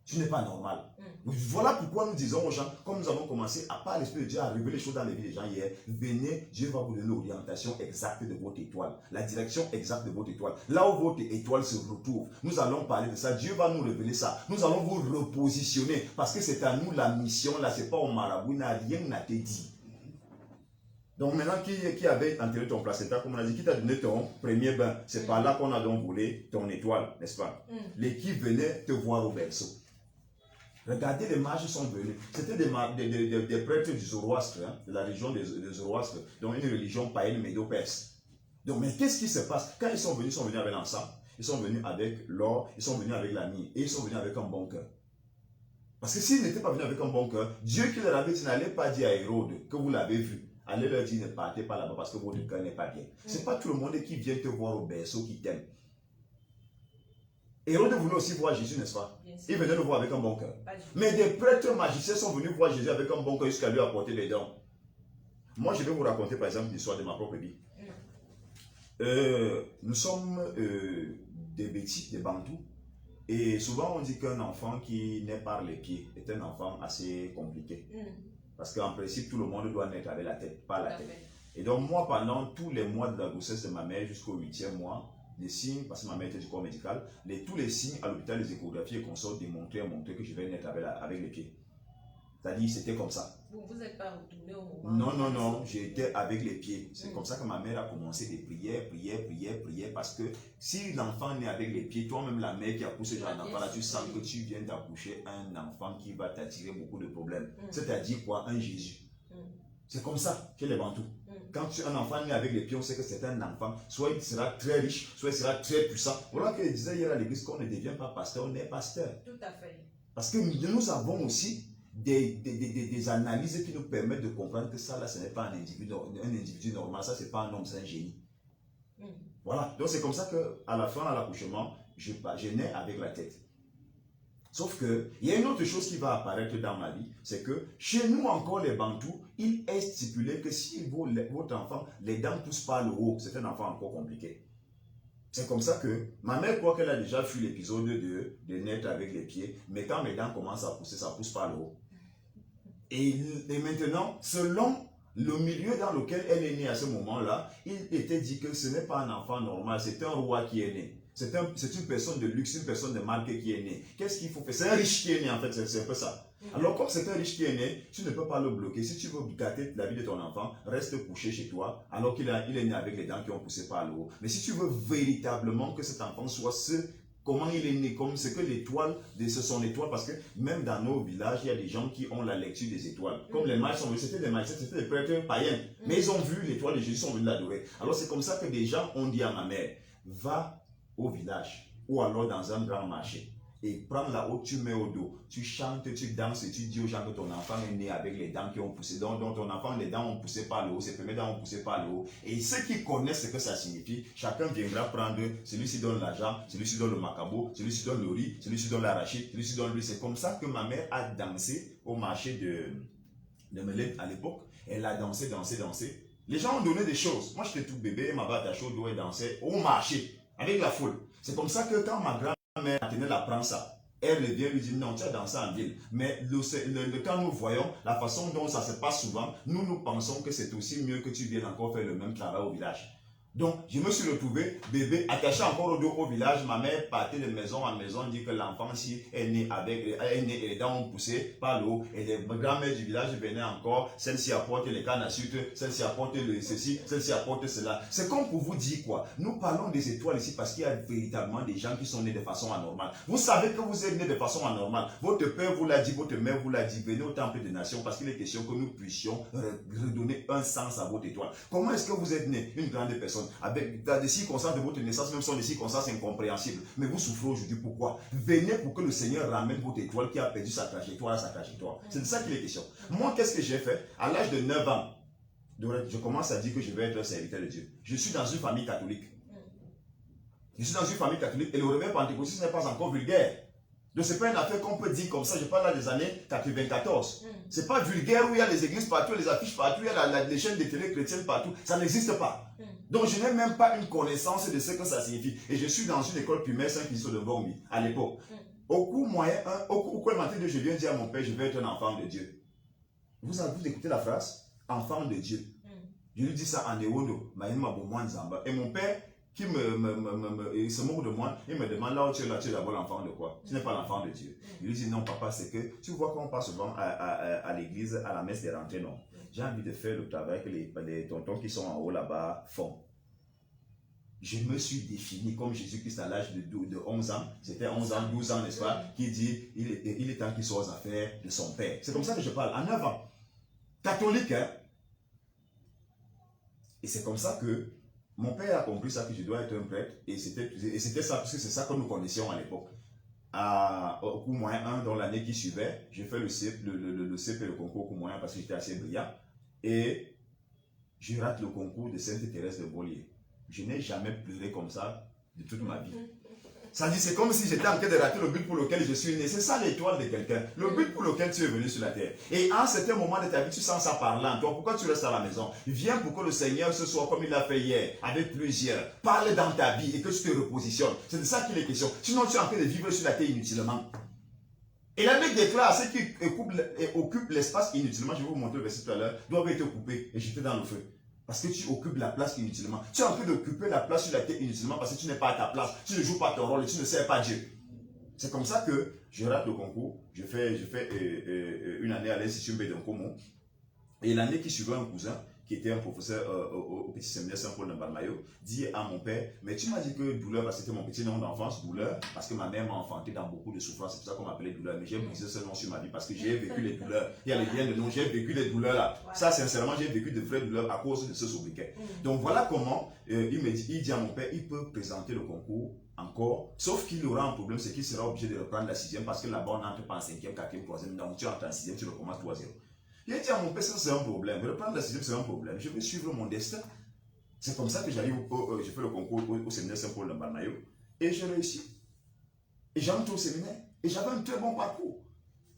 S4: Tu n'es pas normal. Voilà pourquoi nous disons aux gens, comme nous avons commencé à part l'Esprit de Dieu à révéler les choses dans les vies des gens hier, venez, Dieu va vous donner l'orientation exacte de votre étoile, la direction exacte de votre étoile. Là où votre étoile se retrouve, nous allons parler de ça. Dieu va nous révéler ça. Nous allons vous repositionner parce que c'est à nous la mission. Là, c'est pas au marabout, il n'a rien n'a été dit. Donc maintenant, qui avait enterré ton placenta, comme on a dit, qui t'a donné ton premier bain, c'est par là qu'on a donc volé ton étoile, n'est-ce pas? Les qui venaient te voir au berceau. Regardez, les mages sont venus. C'était des prêtres du Zoroastre, hein, de la région de Zoroastre, donc une religion païenne médo-perse. Donc, mais qu'est-ce qui se passe? Quand ils sont venus avec l'encens, ils sont venus avec l'or, ils sont venus avec la mie, et ils sont venus avec un bon cœur. Parce que s'ils n'étaient pas venus avec un bon cœur, Dieu qui leur avait dit, n'allez pas dire à Hérode que vous l'avez vu. Allez leur dire, ne partez pas là-bas parce que votre cœur n'est pas bien. Ce n'est pas tout le monde qui vient te voir au berceau qui t'aime. Hérode voulait aussi voir Jésus, n'est-ce pas? Il venait le voir avec un bon cœur. Mais des prêtres magiciens sont venus voir Jésus avec un bon cœur jusqu'à lui apporter des dons. Moi, je vais vous raconter par exemple l'histoire de ma propre vie. Nous sommes des Bétis, des Bantous. Et souvent, on dit qu'un enfant qui naît par les pieds est un enfant assez compliqué. Parce qu'en principe, tout le monde doit naître avec la tête, pas la tête. Et donc, moi, pendant tous les mois de la grossesse de ma mère jusqu'au 8e mois, les signes, parce que ma mère était du corps médical, tous les signes à l'hôpital, les échographies et consorts démontraient que je vais naître avec les pieds. C'est-à-dire, c'était comme ça.
S1: Vous n'êtes pas retourné au moment?
S4: Non, j'étais avec les pieds. C'est comme ça que ma mère a commencé des prières, parce que si l'enfant naît avec les pieds, toi-même la mère qui a poussé ce genre d'enfant là, tu sens que tu viens d'accoucher un enfant qui va t'attirer beaucoup de problèmes. C'est-à-dire quoi? Un Jésus. C'est comme ça chez les Bantous. Quand un enfant naît avec les pieds, on sait que c'est un enfant. Soit il sera très riche, soit il sera très puissant. Voilà que je disais hier à l'église qu'on ne devient pas pasteur, on est pasteur.
S1: Tout à fait.
S4: Parce que nous avons aussi des analyses qui nous permettent de comprendre que ça, là, ce n'est pas un individu normal. Ça, ce n'est pas un homme, c'est un génie. Voilà. Donc, c'est comme ça qu'à la fin, à l'accouchement, je nais avec la tête. Sauf qu'il y a une autre chose qui va apparaître dans ma vie, c'est que chez nous encore les Bantous, il est stipulé que si votre enfant, les dents poussent par le haut, c'est un enfant encore compliqué. C'est comme ça que ma mère croit qu'elle a déjà fui l'épisode de naître avec les pieds, mais quand mes dents commencent à pousser, ça pousse par le haut. Et maintenant, selon le milieu dans lequel elle est née à ce moment-là, il était dit que ce n'est pas un enfant normal, c'est un roi qui est né. C'est une personne de luxe, une personne de marque qui est née. Qu'est-ce qu'il faut faire? C'est un riche qui est né en fait, c'est un peu ça. Alors comme c'est un riche qui est né, tu ne peux pas le bloquer. Si tu veux gâter la vie de ton enfant, reste couché chez toi, alors qu'il est né avec les dents qui ont poussé par le haut. Mais si tu veux véritablement que cet enfant soit comment il est né, comme c'est que l'étoile, c'est son étoile, parce que même dans nos villages, il y a des gens qui ont la lecture des étoiles. Comme les mages sont venus, c'était des mages, c'était des prêtres païens. Mais ils ont vu l'étoile de Jésus, sont venus l'adorer. Alors c'est comme ça que des gens ont dit à ma mère, va au village ou alors dans un grand marché et prends la haute, tu mets au dos, tu chantes, tu danses et tu dis aux gens que ton enfant est né avec les dents qui ont poussé, donc ton enfant, les dents ont poussé par le haut, ses premières dents ont poussé par le haut, et ceux qui connaissent ce que ça signifie, chacun viendra prendre, celui-ci donne l'argent, celui-ci donne le macabo, celui-ci donne le riz, celui-ci donne l'arachide, celui-ci donne lui. C'est comme ça que ma mère a dansé au marché de Melette à l'époque. Elle a dansé. Les gens ont donné des choses. Moi j'étais tout bébé, ma bête à chaud doigt et dansait au marché avec la foule. C'est comme ça que quand ma grand-mère tenait la prendre ça, elle vient lui dire non, tu as dansé en ville. Mais quand nous voyons la façon dont ça se passe souvent, nous pensons que c'est aussi mieux que tu viennes encore faire le même travail au village. Donc, je me suis retrouvé bébé attaché encore au dos au village. Ma mère partait de maison en maison, dit que l'enfant si est né et les dents ont poussé par le haut. Et les grand-mères du village venaient encore. Celle-ci apporte les cannes à sucre, celle-ci apporte ceci, celle-ci apporte cela. C'est comme pour vous dire quoi. Nous parlons des étoiles ici parce qu'il y a véritablement des gens qui sont nés de façon anormale. Vous savez que vous êtes nés de façon anormale. Votre père vous l'a dit, votre mère vous l'a dit. Venez au temple des nations parce qu'il est question que nous puissions redonner un sens à votre étoile. Comment est-ce que vous êtes né une grande personne? Avec des circonstances de votre naissance, même sont des circonstances incompréhensibles. Mais vous souffrez aujourd'hui, pourquoi? Venez pour que le Seigneur ramène votre étoile qui a perdu sa trajectoire à sa trajectoire. C'est de ça qu'il est question. Moi, qu'est-ce que j'ai fait? À l'âge de 9 ans, je commence à dire que je vais être un serviteur de Dieu. Je suis dans une famille catholique. Je suis dans une famille catholique et le réveil pentecôtiste n'est pas encore vulgaire. Donc, ce n'est pas une affaire qu'on peut dire comme ça. Je parle là des années 94. Ce n'est pas vulgaire où il y a les églises partout, les affiches partout, il y a les chaînes de télé chrétiennes partout. Ça n'existe pas. Donc, je n'ai même pas une connaissance de ce que ça signifie. Et je suis dans une école primaire Saint-Christophe de Bormi, à l'époque. Au cours moyen, au cours matin de je viens dire à mon père, je vais être un enfant de Dieu. Vous écoutez la phrase? Enfant de Dieu. Je lui dis ça en Ewondo, et mon père, qui il se moque de moi, il me demande là où tu es d'abord l'enfant de quoi? Tu n'es pas l'enfant de Dieu. Je lui dis non, papa, c'est que tu vois quand on passe souvent à l'église, à la messe des rentrées, non. J'ai envie de faire le travail que les tontons qui sont en haut là-bas font. Je me suis défini comme Jésus-Christ à l'âge de 11 ans, c'était 11 ans, 12 ans, n'est-ce pas, qui dit il est temps qu'il soit aux affaires de son père. C'est comme ça que je parle, à 9 ans. Catholique, hein? Et c'est comme ça que mon père a compris ça, que je dois être un prêtre. Et c'était ça, parce que c'est ça que nous connaissions à l'époque. Au cours moyen 1, dans l'année qui suivait, j'ai fait le CEP et le concours au cours moyen parce que j'étais assez brillant. Et je rate le concours de Sainte-Thérèse de Beaulieu. Je n'ai jamais pleuré comme ça de toute ma vie. Ça dit, c'est comme si j'étais en train de rater le but pour lequel je suis né. C'est ça l'étoile de quelqu'un. Le but pour lequel tu es venu sur la terre. Et à un certain moment de ta vie, tu sens ça parlant. Toi, pourquoi tu restes à la maison? Viens pour que le Seigneur ce soit comme il l'a fait hier, avec plusieurs. Parle dans ta vie et que tu te repositionnes. C'est de ça qu'il est question. Sinon, tu es en train de vivre sur la terre inutilement. Et la Bible déclare, ceux qui occupent l'espace inutilement, je vais vous montrer le verset tout à l'heure, doivent être coupés et jetés dans le feu. Parce que tu occupes la place inutilement. Tu es en train d'occuper la place sur la terre inutilement parce que tu n'es pas à ta place. Tu ne joues pas ton rôle et tu ne sers pas Dieu. C'est comme ça que je rate le concours. Je fais une année à l'Institut Mbedonkomo. Et l'année qui suivait, un cousin, qui était un professeur au petit séminaire Saint-Paul de Balmayo, dit à mon père, mais tu m'as dit que douleur, parce que c'était mon petit nom d'enfance, douleur, parce que ma mère m'a enfanté dans beaucoup de souffrances, c'est pour ça qu'on m'appelait douleur, mais j'ai brisé ce nom sur ma vie parce que j'ai vécu les douleurs. Il y a les biens de nom, j'ai vécu les douleurs là. Ça, sincèrement, j'ai vécu de vraies douleurs à cause de ce sobriquet. Donc voilà comment il dit à mon père, il peut présenter le concours encore, sauf qu'il aura un problème, c'est qu'il sera obligé de reprendre la 6e parce que là-bas on n'entre pas en 5e, 4e, 3e, donc tu entres en 6e, tu recommences 3e. Il a dit à mon père, ça c'est un problème. Reprendre la 6e, c'est un problème. Je vais suivre mon destin. C'est comme ça que j'arrive, j'ai fait le concours au séminaire Saint-Paul de Balmayo. Et j'ai réussi. Et j'entre au séminaire. Et j'avais un très bon parcours.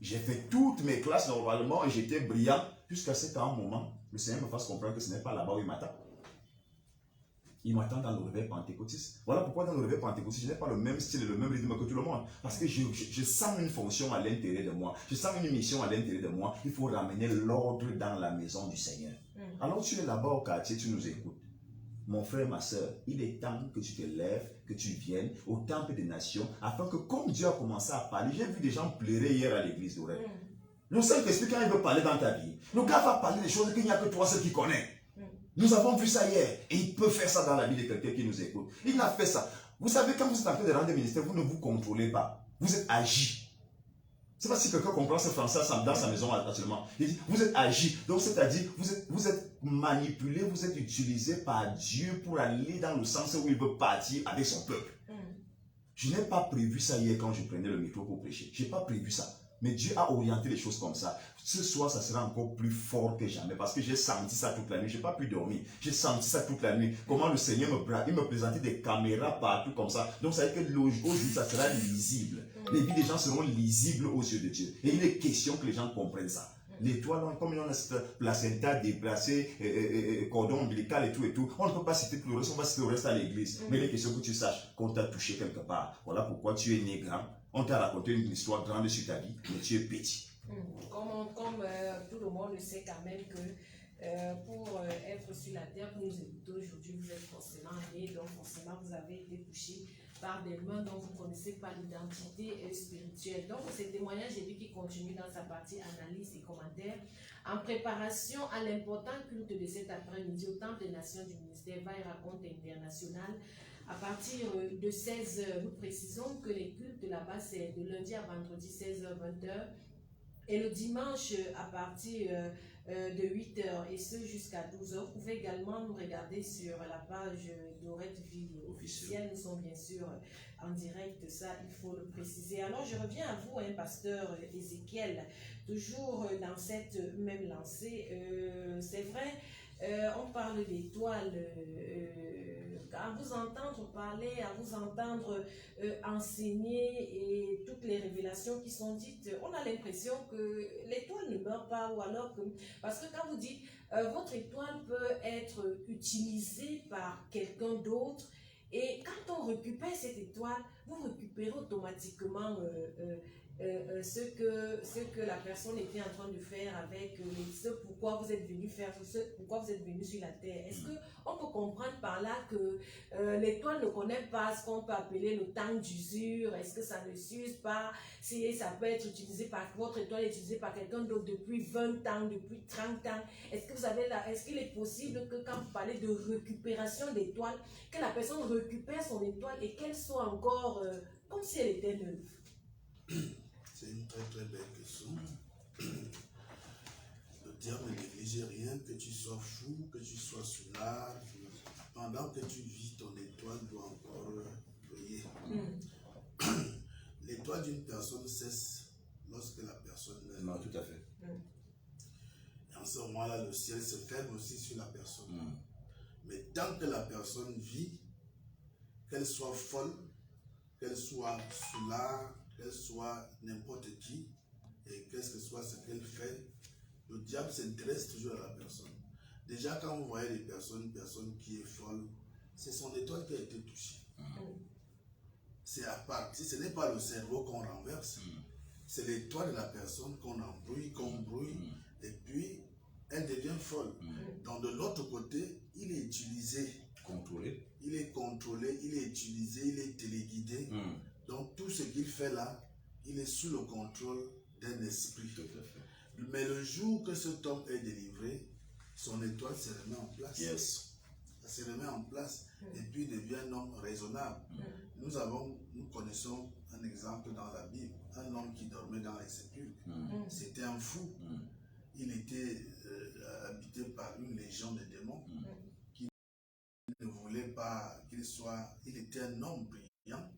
S4: J'ai fait toutes mes classes normalement et j'étais brillant. Jusqu'à ce qu'à un moment, le Seigneur me fasse comprendre que ce n'est pas là-bas où il m'attend. Il m'attend dans le réveil pentecôtiste. Voilà pourquoi dans le réveil pentecôtiste, je n'ai pas le même style et le même rythme que tout le monde. Parce que je sens une fonction à l'intérieur de moi. Je sens une mission à l'intérieur de moi. Il faut ramener l'ordre dans la maison du Seigneur. Alors tu es là-bas au quartier, tu nous écoutes. Mon frère, ma soeur, il est temps que tu te lèves, que tu viennes au temple des nations, afin que comme Dieu a commencé à parler, j'ai vu des gens pleurer hier à l'église d'Orel. Le Saint-Esprit, quand il veut parler dans ta vie, le gars va parler des choses qu'il n'y a que toi seul qui connais. Nous avons vu ça hier. Et il peut faire ça dans la vie de quelqu'un qui nous écoute. Il a fait ça. Vous savez, quand vous êtes en train de rendre des ministères, vous ne vous contrôlez pas. Vous êtes agi. Je ne sais pas si quelqu'un comprend ce français dans sa maison actuellement. Il dit, vous êtes agi. Donc, c'est-à-dire, vous êtes manipulé, vous êtes utilisé par Dieu pour aller dans le sens où il veut partir avec son peuple. Je n'ai pas prévu ça hier quand je prenais le micro pour prêcher. Je n'ai pas prévu ça. Mais Dieu a orienté les choses comme ça. Ce soir, ça sera encore plus fort que jamais parce que j'ai senti ça toute la nuit. Je n'ai pas pu dormir. J'ai senti ça toute la nuit. Comment le Seigneur me présentait des caméras partout comme ça. Donc, ça veut dire que aujourd'hui, ça sera lisible. Les vies des gens seront lisibles aux yeux de Dieu. Et il est question que les gens comprennent ça. L'étoile, comme on a cette placenta déplacée, cordon ombilical et tout, on ne peut pas citer tout le reste, on va citer le reste à l'église. Mais il est question que tu saches qu'on t'a touché quelque part. Voilà pourquoi tu es né grand. On t'a raconté une histoire grande sur ta vie, mais tu es petit.
S1: Comme tout le monde le sait quand même que pour être sur la terre, pour nous écouter aujourd'hui, vous êtes forcément né, donc forcément vous avez été touché par des mains dont vous ne connaissez pas l'identité spirituelle. Donc ces témoignages, j'ai vu qu'il continue dans sa partie analyse et commentaires. En préparation à l'important culte de cet après-midi au Temple des Nations du ministère Vaille Raconte International, à partir de 16h, nous précisons que les cultes là-bas, c'est de lundi à vendredi, 16h-20h, et le dimanche à partir de 8h, et ce jusqu'à 12h. Vous pouvez également nous regarder sur la page d'Orette Vie officielle. Nous sommes bien sûr en direct, ça il faut le préciser. Alors je reviens à vous, pasteur Ézéchiel, toujours dans cette même lancée. C'est vrai, on parle d'étoiles, à vous entendre parler, à vous entendre enseigner et toutes les révélations qui sont dites, on a l'impression que l'étoile ne meurt pas, ou alors que, parce que quand vous dites votre étoile peut être utilisée par quelqu'un d'autre, Et quand on récupère cette étoile, vous récupérez automatiquement ce que la personne était en train de faire avec ce pourquoi vous êtes venu faire, ce pourquoi vous êtes venu sur la terre. Est-ce qu'on peut comprendre par là que l'étoile ne connaît pas ce qu'on peut appeler le temps d'usure? Est-ce que ça ne s'use pas? Si ça peut être utilisé par votre étoile, utilisée par quelqu'un d'autre depuis 20 ans, depuis 30 ans. Est-ce qu'il est possible que quand vous parlez de récupération d'étoiles, que la personne récupère son étoile et qu'elle soit encore comme si elle était neuve?
S2: C'est une très très belle question. Le diable ne néglige rien, que tu sois fou, que tu sois soulard. Pendant que tu vis, ton étoile doit encore briller. L'étoile d'une personne cesse lorsque la personne meurt.
S4: Non, tout à fait.
S2: Et en ce moment-là, le ciel se ferme aussi sur la personne. Mais tant que la personne vit, qu'elle soit folle, qu'elle soit soulard, qu'elle soit n'importe qui, et qu'est-ce que soit ce qu'elle fait, le diable s'intéresse toujours à la personne. Déjà, quand vous voyez une personne qui est folle, c'est son étoile qui a été touchée. C'est à part. Si ce n'est pas le cerveau qu'on renverse, c'est l'étoile de la personne qu'on embrouille, et puis elle devient folle. Donc de l'autre côté, il est utilisé.
S4: Contrôlé.
S2: Il est contrôlé, il est utilisé, il est téléguidé. Donc tout ce qu'il fait là, il est sous le contrôle d'un esprit.
S4: Tout à fait.
S2: Mais le jour que cet homme est délivré, son étoile se remet en place.
S4: Yes.
S2: Ça se remet en place et puis il devient un homme raisonnable. Nous connaissons un exemple dans la Bible, un homme qui dormait dans les sépulcres. C'était un fou. Il était habité par une légion de démons qui ne voulait pas qu'il soit... Il était un homme brillant.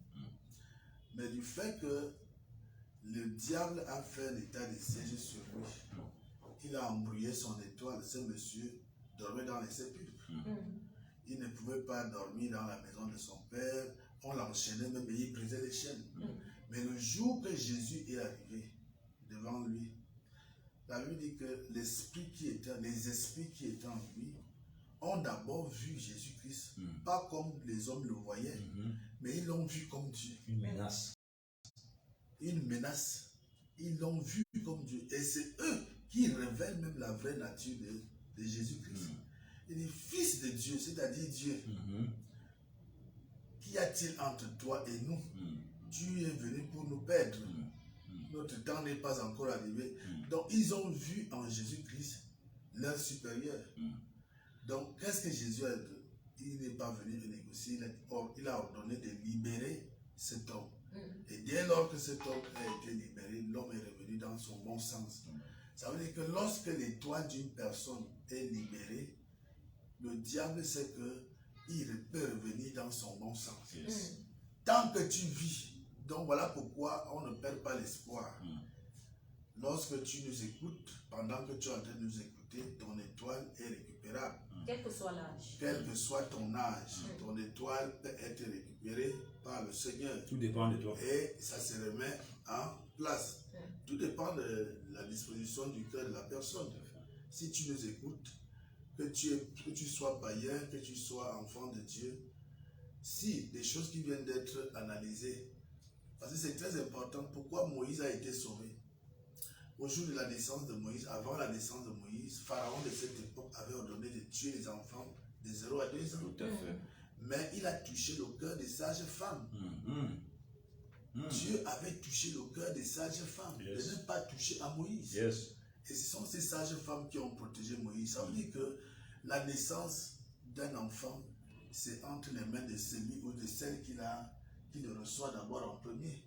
S2: Mais du fait que le diable a fait l'état de siège sur lui, il a embrouillé son étoile. Ce monsieur dormait dans les sépulcres. Il ne pouvait pas dormir dans la maison de son père. On l'enchaînait même et il brisait les chaînes. Mais le jour que Jésus est arrivé devant lui, la Bible dit que les esprits qui étaient en lui ont d'abord vu Jésus-Christ, pas comme les hommes le voyaient, mais ils l'ont vu comme Dieu.
S4: Une menace.
S2: Une menace. Ils l'ont vu comme Dieu. Et c'est eux qui révèlent même la vraie nature de Jésus-Christ. Il est fils de Dieu, c'est-à-dire Dieu. Qu'y a-t-il entre toi et nous? Tu es venu pour nous perdre. Notre temps n'est pas encore arrivé. Donc, ils ont vu en Jésus-Christ leur supérieur. Donc, qu'est-ce que Jésus a dit? Il n'est pas venu négocier. Il a ordonné de libérer cet homme. Et dès lors que cet homme a été libéré, l'homme est revenu dans son bon sens. Ça veut dire que lorsque l'étoile d'une personne est libérée, le diable sait qu'il peut revenir dans son bon sens. Tant que tu vis. Donc voilà pourquoi on ne perd pas l'espoir. Lorsque tu nous écoutes, pendant que tu es en train de nous écouter, ton étoile est récupérable.
S1: Quel que soit l'âge.
S2: Quel que soit ton âge, ton étoile peut être récupérée par le Seigneur.
S4: Tout dépend de toi.
S2: Et ça se remet en place. Tout dépend de la disposition du cœur de la personne. Si tu nous écoutes, que tu sois païen, que tu sois enfant de Dieu, si des choses qui viennent d'être analysées, parce que c'est très important, pourquoi Moïse a été sauvé. Au jour de la naissance de Moïse, avant la naissance de Moïse, Pharaon de cette époque avait ordonné de tuer les enfants de 0 à 2 ans.
S4: Tout à fait.
S2: Mais il a touché le cœur des sages femmes. Dieu avait touché le cœur des sages femmes. Il n'a pas touché à Moïse. Et ce sont ces sages femmes qui ont protégé Moïse. Ça veut dire que la naissance d'un enfant, c'est entre les mains de celui ou de celle qui le reçoit d'abord en premier.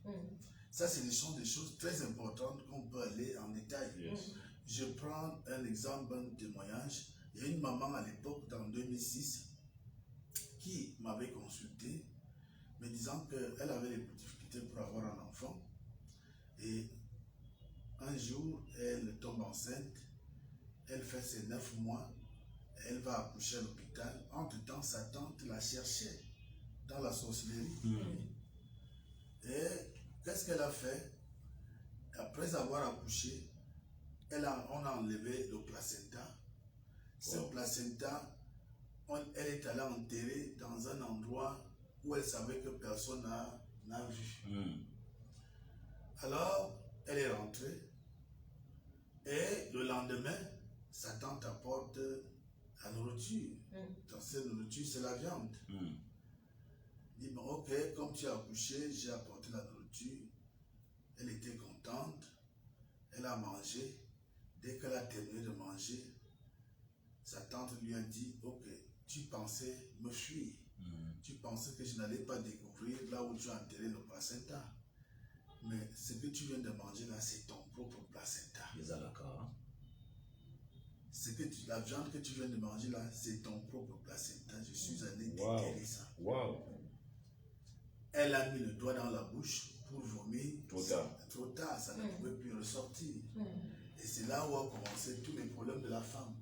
S2: Ça, ce sont des choses très importantes qu'on peut aller en détail. Je prends un exemple, un témoignage. Il y a une maman à l'époque, en 2006, qui m'avait consulté, me disant qu'elle avait des difficultés pour avoir un enfant. Et un jour, elle tombe enceinte, elle fait ses 9 mois, elle va accoucher à l'hôpital. Entre-temps, sa tante la cherchait dans la sorcellerie. Et qu'est-ce qu'elle a fait? Après avoir accouché, on a enlevé le placenta. Ce placenta, elle est allée enterrer dans un endroit où elle savait que personne n'a vu. Alors, elle est rentrée et le lendemain, sa tante apporte la nourriture. Dans cette nourriture, c'est la viande. Il dit, bon, ok, comme tu as accouché, j'ai apporté la nourriture. Elle était contente. Elle a mangé. Dès qu'elle a terminé de manger, sa tante lui a dit, ok, tu pensais me fuir. Tu pensais que je n'allais pas découvrir là où tu as enterré le placenta. Mais ce que tu viens de manger là, c'est ton propre placenta. La viande que tu viens de manger là, c'est ton propre placenta. Je suis allé déterrer ça. Elle a mis le doigt dans la bouche pour vomir. Trop tard, ça ne pouvait plus ressortir. Et c'est là où ont commencé tous les problèmes de la femme.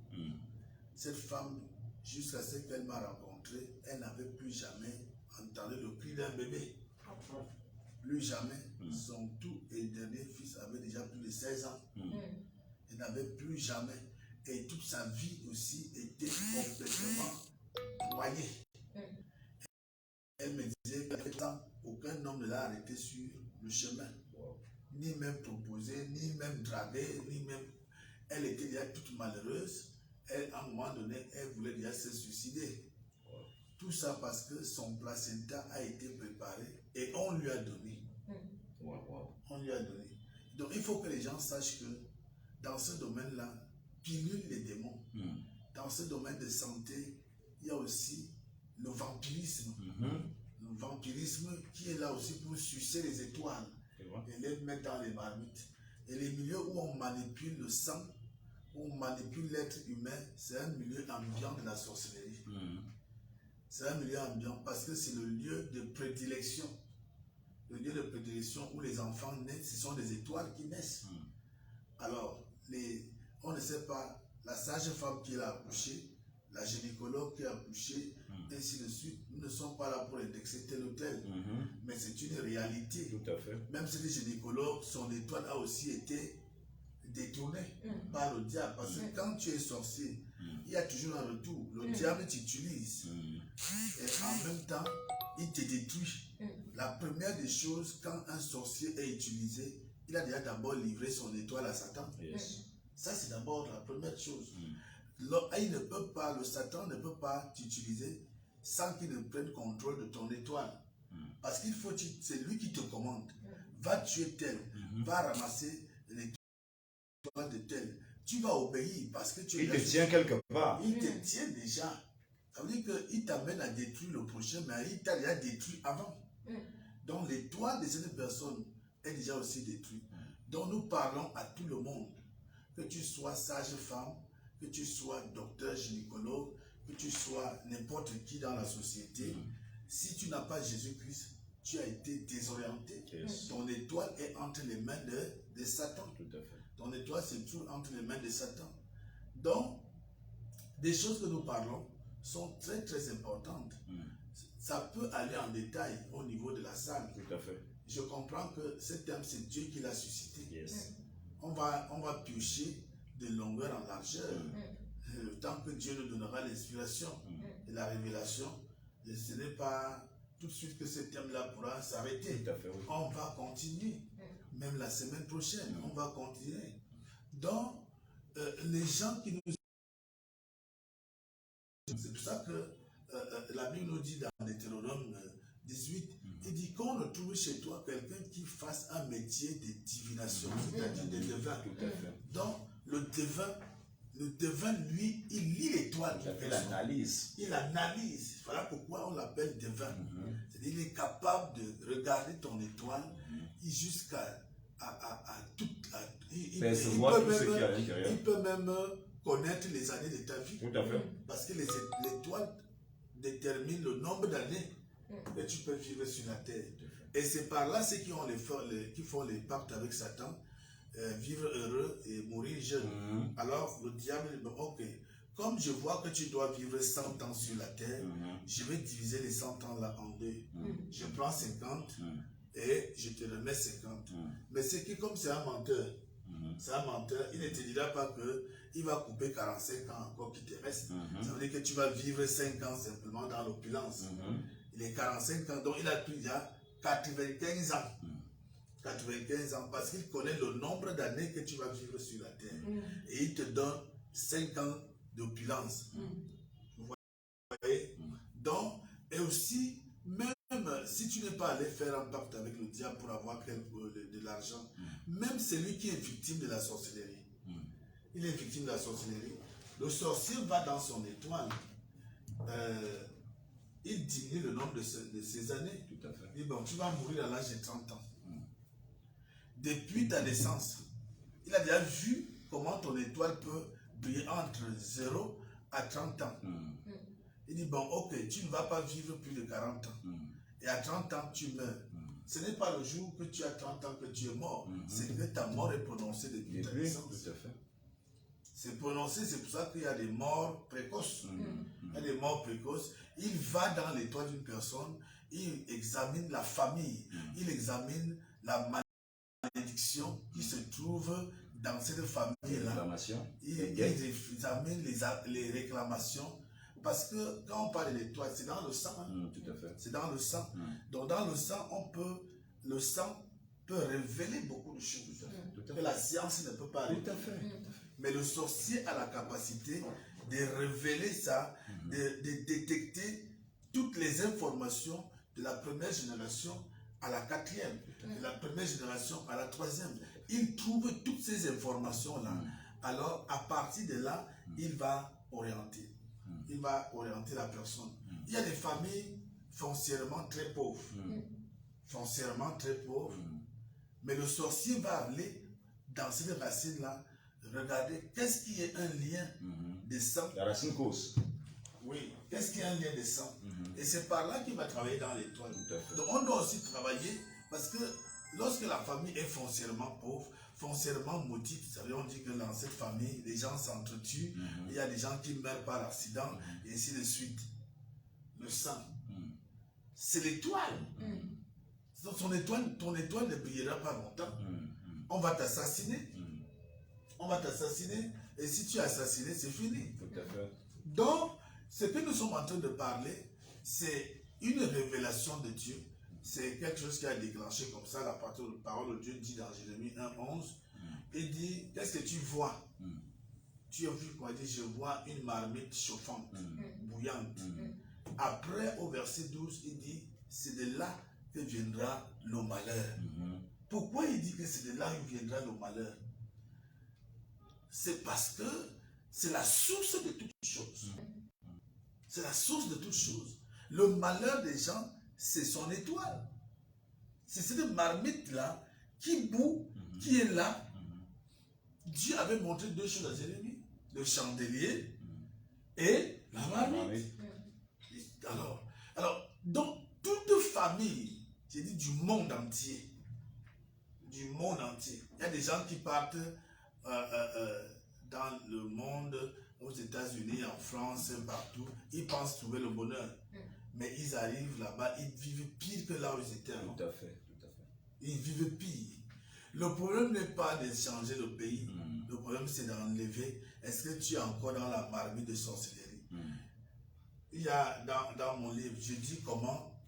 S2: Cette femme, jusqu'à ce qu'elle m'a rencontré, elle n'avait plus jamais entendu le cri d'un bébé. Plus jamais. Son tout et dernier fils avait déjà plus de 16 ans. Elle n'avait plus jamais. Et toute sa vie aussi était complètement noyée. Elle me disait qu'aucun homme ne l'a arrêté sur le chemin. Ni même proposé, ni même dragué, ni même... Elle était déjà toute malheureuse. Elle, à un moment donné, elle voulait déjà se suicider. Tout ça parce que son placenta a été préparé et on lui a donné. On lui a donné. Donc il faut que les gens sachent que dans ce domaine-là, pilule les démons. Dans ce domaine de santé, il y a aussi le vampirisme. Le vampirisme qui est là aussi pour sucer les étoiles et les mettre dans les marmites. Et les milieux où on manipule le sang, où on manipule l'être humain, c'est un milieu ambiant de la sorcellerie. C'est un milieu ambiant parce que c'est le lieu de prédilection. Le lieu de prédilection où les enfants naissent, ce sont des étoiles qui naissent. Alors, on ne sait pas, la sage-femme qui a accouché, la gynécologue qui a accouché, ainsi de suite, nous ne sommes pas là pour indexer tel ou tel, mais c'est une réalité.
S4: Tout à fait.
S2: Même si le gynécologue, son étoile a aussi été détournée par le diable, parce que quand tu es sorcier, il y a toujours un retour. Le diable t'utilise et en même temps, il te détruit. La première des choses, quand un sorcier est utilisé, il a déjà d'abord livré son étoile à Satan. Ça, c'est d'abord la première chose. Il ne peut pas, le Satan ne peut pas t'utiliser sans qu'il ne prenne contrôle de ton étoile. Parce qu'il faut, c'est lui qui te commande. Va tuer tel, va ramasser l'étoile de tel. Tu vas obéir parce que tu es...
S4: Il te tient quelque part.
S2: Il te tient déjà. Ça veut dire qu'il t'amène à détruire le prochain, mais il t'a déjà détruit avant. Donc l'étoile de cette personne est déjà aussi détruite. Donc nous parlons à tout le monde. Que tu sois sage-femme, que tu sois docteur gynécologue, que tu sois n'importe qui dans la société, si tu n'as pas Jésus-Christ, tu as été désorienté. Ton étoile est entre les mains de Satan.
S4: Tout à fait.
S2: Ton étoile se trouve entre les mains de Satan. Donc, des choses que nous parlons sont très très importantes. Ça peut aller en détail au niveau de la salle.
S4: Tout à fait.
S2: Je comprends que ce thème, c'est Dieu qui l'a suscité. On va piocher de longueur en largeur. Tant que Dieu nous donnera l'inspiration et la révélation, ce n'est pas tout de suite que ce thème-là pourra s'arrêter. On va continuer. Même la semaine prochaine, on va continuer. Donc, les gens qui nous... C'est pour ça que la Bible nous dit dans Deutéronome 18, il dit qu'on ne trouve chez toi quelqu'un qui fasse un métier de divination, c'est-à-dire de devin. Donc, le devin, lui, il lit l'étoile.
S4: Il analyse.
S2: Il analyse. Voilà pourquoi on l'appelle devin. C'est-à-dire qu'il est capable de regarder ton étoile jusqu'à tout. Il peut même connaître les années de ta vie.
S4: Tout à fait.
S2: Parce que l'étoile détermine le nombre d'années que tu peux vivre sur la terre. Et c'est par là ceux qui font les pactes avec Satan, vivre heureux et mourir jeune. Alors le diable dit, ok, comme je vois que tu dois vivre 100 ans sur la terre, je vais diviser les 100 ans là en deux. Je prends 50 et je te remets 50. Mais c'est que comme c'est un menteur, il ne te dira pas qu'il va couper 45 ans encore qui te reste. Ça veut dire que tu vas vivre 5 ans simplement dans l'opulence. Il est 45 ans, donc il a pris déjà 95 ans. 95 ans, parce qu'il connaît le nombre d'années que tu vas vivre sur la terre. Et il te donne 5 ans d'opulence. Vous voyez? Donc, et aussi, même si tu n'es pas allé faire un pacte avec le diable pour avoir de l'argent, même celui qui est victime de la sorcellerie, il est victime de la sorcellerie, le sorcier va dans son étoile, il diminue le nombre de ses années.
S3: Tout à fait.
S2: Il dit, bon, tu vas mourir à l'âge de 30 ans. Depuis ta naissance, il a déjà vu comment ton étoile peut briller entre 0 à 30 ans. Il dit, bon, ok, tu ne vas pas vivre plus de 40 ans. Et à 30 ans, tu meurs. Ce n'est pas le jour que tu as 30 ans que tu es mort. C'est que ta mort est prononcée depuis ta naissance.
S3: Tout à fait.
S2: C'est prononcé, c'est pour ça qu'il y a des morts précoces. Il y a des morts précoces. Il va dans l'étoile d'une personne, il examine la famille, il examine la malédiction qui se trouve dans cette famille-là. Il examine les réclamations. Parce que quand on parle de l'étoile, c'est dans le sang.
S3: Tout à fait.
S2: C'est dans le sang. Donc dans le sang, le sang peut révéler beaucoup de choses que la science ne peut pas révéler.
S3: Tout à fait.
S2: Mais le sorcier a la capacité de révéler ça, de détecter toutes les informations de la première génération à la quatrième, de la première génération à la troisième. Il trouve toutes ces informations-là. Alors, à partir de là, il va orienter. Il va orienter la personne. Il y a des familles foncièrement très pauvres. Foncièrement très pauvres. Mais le sorcier va aller dans cette racine-là, regarder qu'est-ce qui est un lien de sang.
S4: La racine cause.
S2: Oui, qu'est-ce qui est un lien de sang. Et c'est par là qu'il va travailler dans l'étoile.
S3: Donc
S2: on doit aussi travailler parce que lorsque la famille est foncièrement pauvre, foncièrement maudite, ça veut dire que dans cette famille, les gens s'entretuent, il y a des gens qui meurent par accident, et ainsi de suite. Le sang, c'est l'étoile. Ton étoile ne brillera pas longtemps. On va t'assassiner. On va t'assassiner, et si tu es assassiné, c'est fini.
S3: Tout à fait.
S2: Donc, ce que nous sommes en train de parler, c'est une révélation de Dieu. C'est quelque chose qui a déclenché comme ça. La parole de Dieu dit dans Jérémie 1:11, il dit, qu'est-ce que tu vois? Tu as vu quoi? Il dit, je vois une marmite chauffante, bouillante. Après, au verset 12, il dit, c'est de là que viendra le malheur. Pourquoi il dit que c'est de là que viendra le malheur? C'est parce que c'est la source de toutes choses. C'est la source de toutes choses. Le malheur des gens, c'est son étoile. C'est cette marmite-là qui bout, qui est là. Dieu avait montré deux choses à Jérémie. Le chandelier et la marmite. Alors, dans toute famille, j'ai dit du monde entier, il y a des gens qui partent dans le monde, aux États-Unis, en France, partout, ils pensent trouver le bonheur. Mais ils arrivent là-bas, ils vivent pire que là où ils étaient avant.
S3: Tout à fait.
S2: Ils vivent pire. Le problème n'est pas de changer le pays. Le problème, c'est d'enlever. Est-ce que tu es encore dans la marmite de sorcellerie? Il y a dans mon livre, je dis comment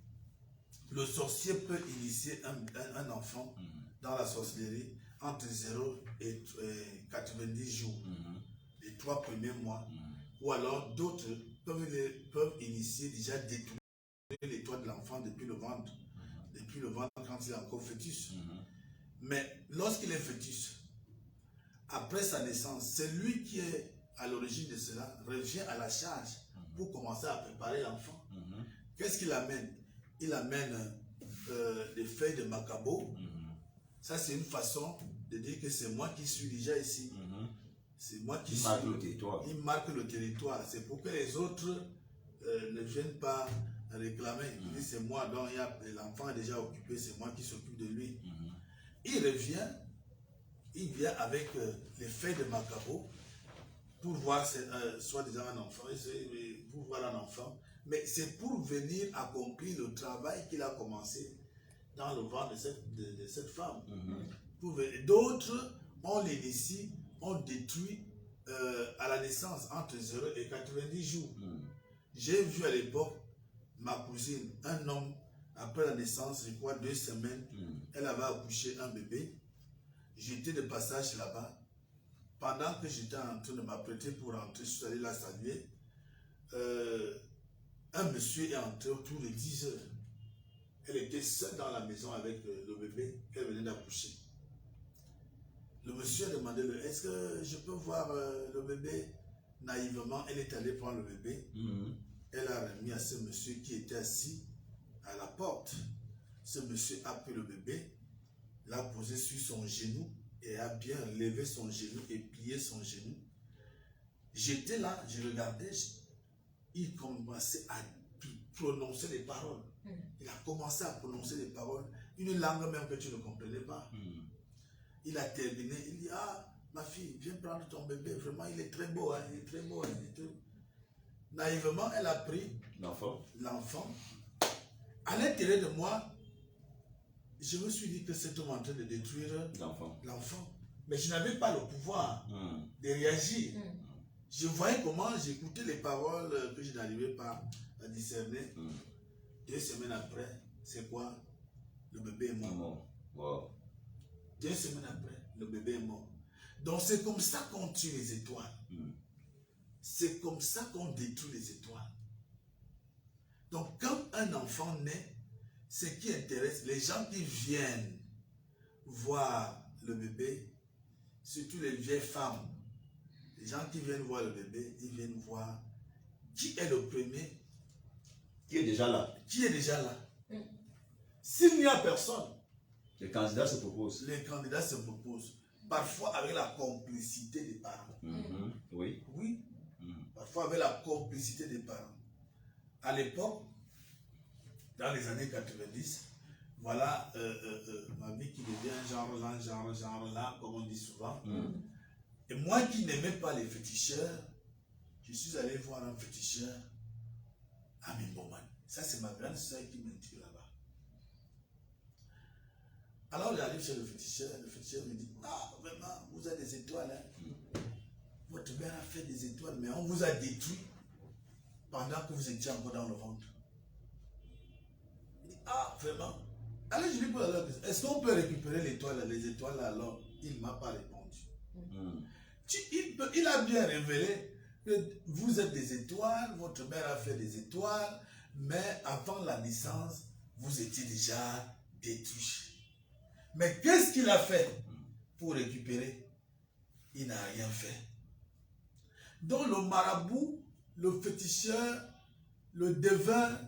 S2: le sorcier peut initier un enfant dans la sorcellerie entre 0 et 90 jours, les 3 premiers mois. Ou alors d'autres peuvent initier, déjà détruire l'étoile de l'enfant depuis le ventre. Depuis le ventre quand il est encore fœtus. Mais lorsqu'il est fœtus, après sa naissance, c'est lui qui est à l'origine de cela, revient à la charge pour commencer à préparer l'enfant. Qu'est-ce qu'il amène? Il amène des feuilles de macabo. Ça, c'est une façon de dire que c'est moi qui suis déjà ici. C'est moi qui suis.
S4: Marque le territoire.
S2: Il marque le territoire. C'est pour que les autres ne viennent pas réclamer. Il dit c'est moi, donc l'enfant est déjà occupé, c'est moi qui s'occupe de lui. Il revient, il vient avec les feuilles de macabo pour voir soit déjà un enfant, pour voir un enfant, mais c'est pour venir accomplir le travail qu'il a commencé dans le ventre de cette femme. D'autres, on les initie, on détruit à la naissance entre 0 et 90 jours. J'ai vu à l'époque ma cousine, un homme, après la naissance, je crois 2 semaines, elle avait accouché un bébé. J'étais de passage là-bas. Pendant que j'étais en train de m'apprêter pour rentrer, je suis allé la saluer. Un monsieur est entré autour de 10 heures. Elle était seule dans la maison avec le bébé qu'elle venait d'accoucher. Le monsieur a demandé, est-ce que je peux voir le bébé? Naïvement, elle est allée prendre le bébé. Elle a remis à ce monsieur qui était assis à la porte. Ce monsieur a pris le bébé, l'a posé sur son genou et a bien levé son genou et plié son genou. J'étais là, je regardais, il commençait à prononcer les paroles. Il a commencé à prononcer les paroles, une langue même que tu ne comprenais pas. Il a terminé, il dit, ah, ma fille, viens prendre ton bébé, vraiment, il est très beau, hein, il est très beau. Hein, naïvement, elle a pris l'enfant. À l'intérieur de moi, je me suis dit que cet homme est en train de détruire l'enfant. Mais je n'avais pas le pouvoir de réagir. Je voyais comment j'écoutais les paroles que je n'arrivais pas à discerner. 2 semaines après, c'est quoi? Le bébé est mort. Wow. 2 semaines après, le bébé est mort. Donc c'est comme ça qu'on tue les étoiles. C'est comme ça qu'on détruit les étoiles. Donc quand un enfant naît, ce qui intéresse les gens qui viennent voir le bébé, surtout les vieilles femmes, les gens qui viennent voir le bébé, ils viennent voir qui est le premier.
S4: Qui est déjà là.
S2: Qui est déjà là. S'il n'y a personne,
S4: les candidats se proposent.
S2: Les candidats se proposent. Parfois avec la complicité des parents.
S4: Oui.
S2: Oui. Parfois avec la complicité des parents. À l'époque, dans les années 90, voilà ma vie qui devient genre là, comme on dit souvent. Et moi qui n'aimais pas les féticheurs, je suis allé voir un féticheur à Mimboman. Ça, c'est ma grande soeur qui m'intrigue là-bas. Alors, j'arrive chez le féticheur me dit, ah, vraiment, vous avez des étoiles. Hein? Votre mère a fait des étoiles, mais on vous a détruit pendant que vous étiez encore dans le ventre. Il dit, ah, vraiment? Alors, je lui pose la question, est-ce qu'on peut récupérer les étoiles alors? Il ne m'a pas répondu. Il a bien révélé que vous êtes des étoiles, votre mère a fait des étoiles, mais avant la naissance, vous étiez déjà détruits. Mais qu'est-ce qu'il a fait pour récupérer? Il n'a rien fait. Donc le marabout, le féticheur, le devin,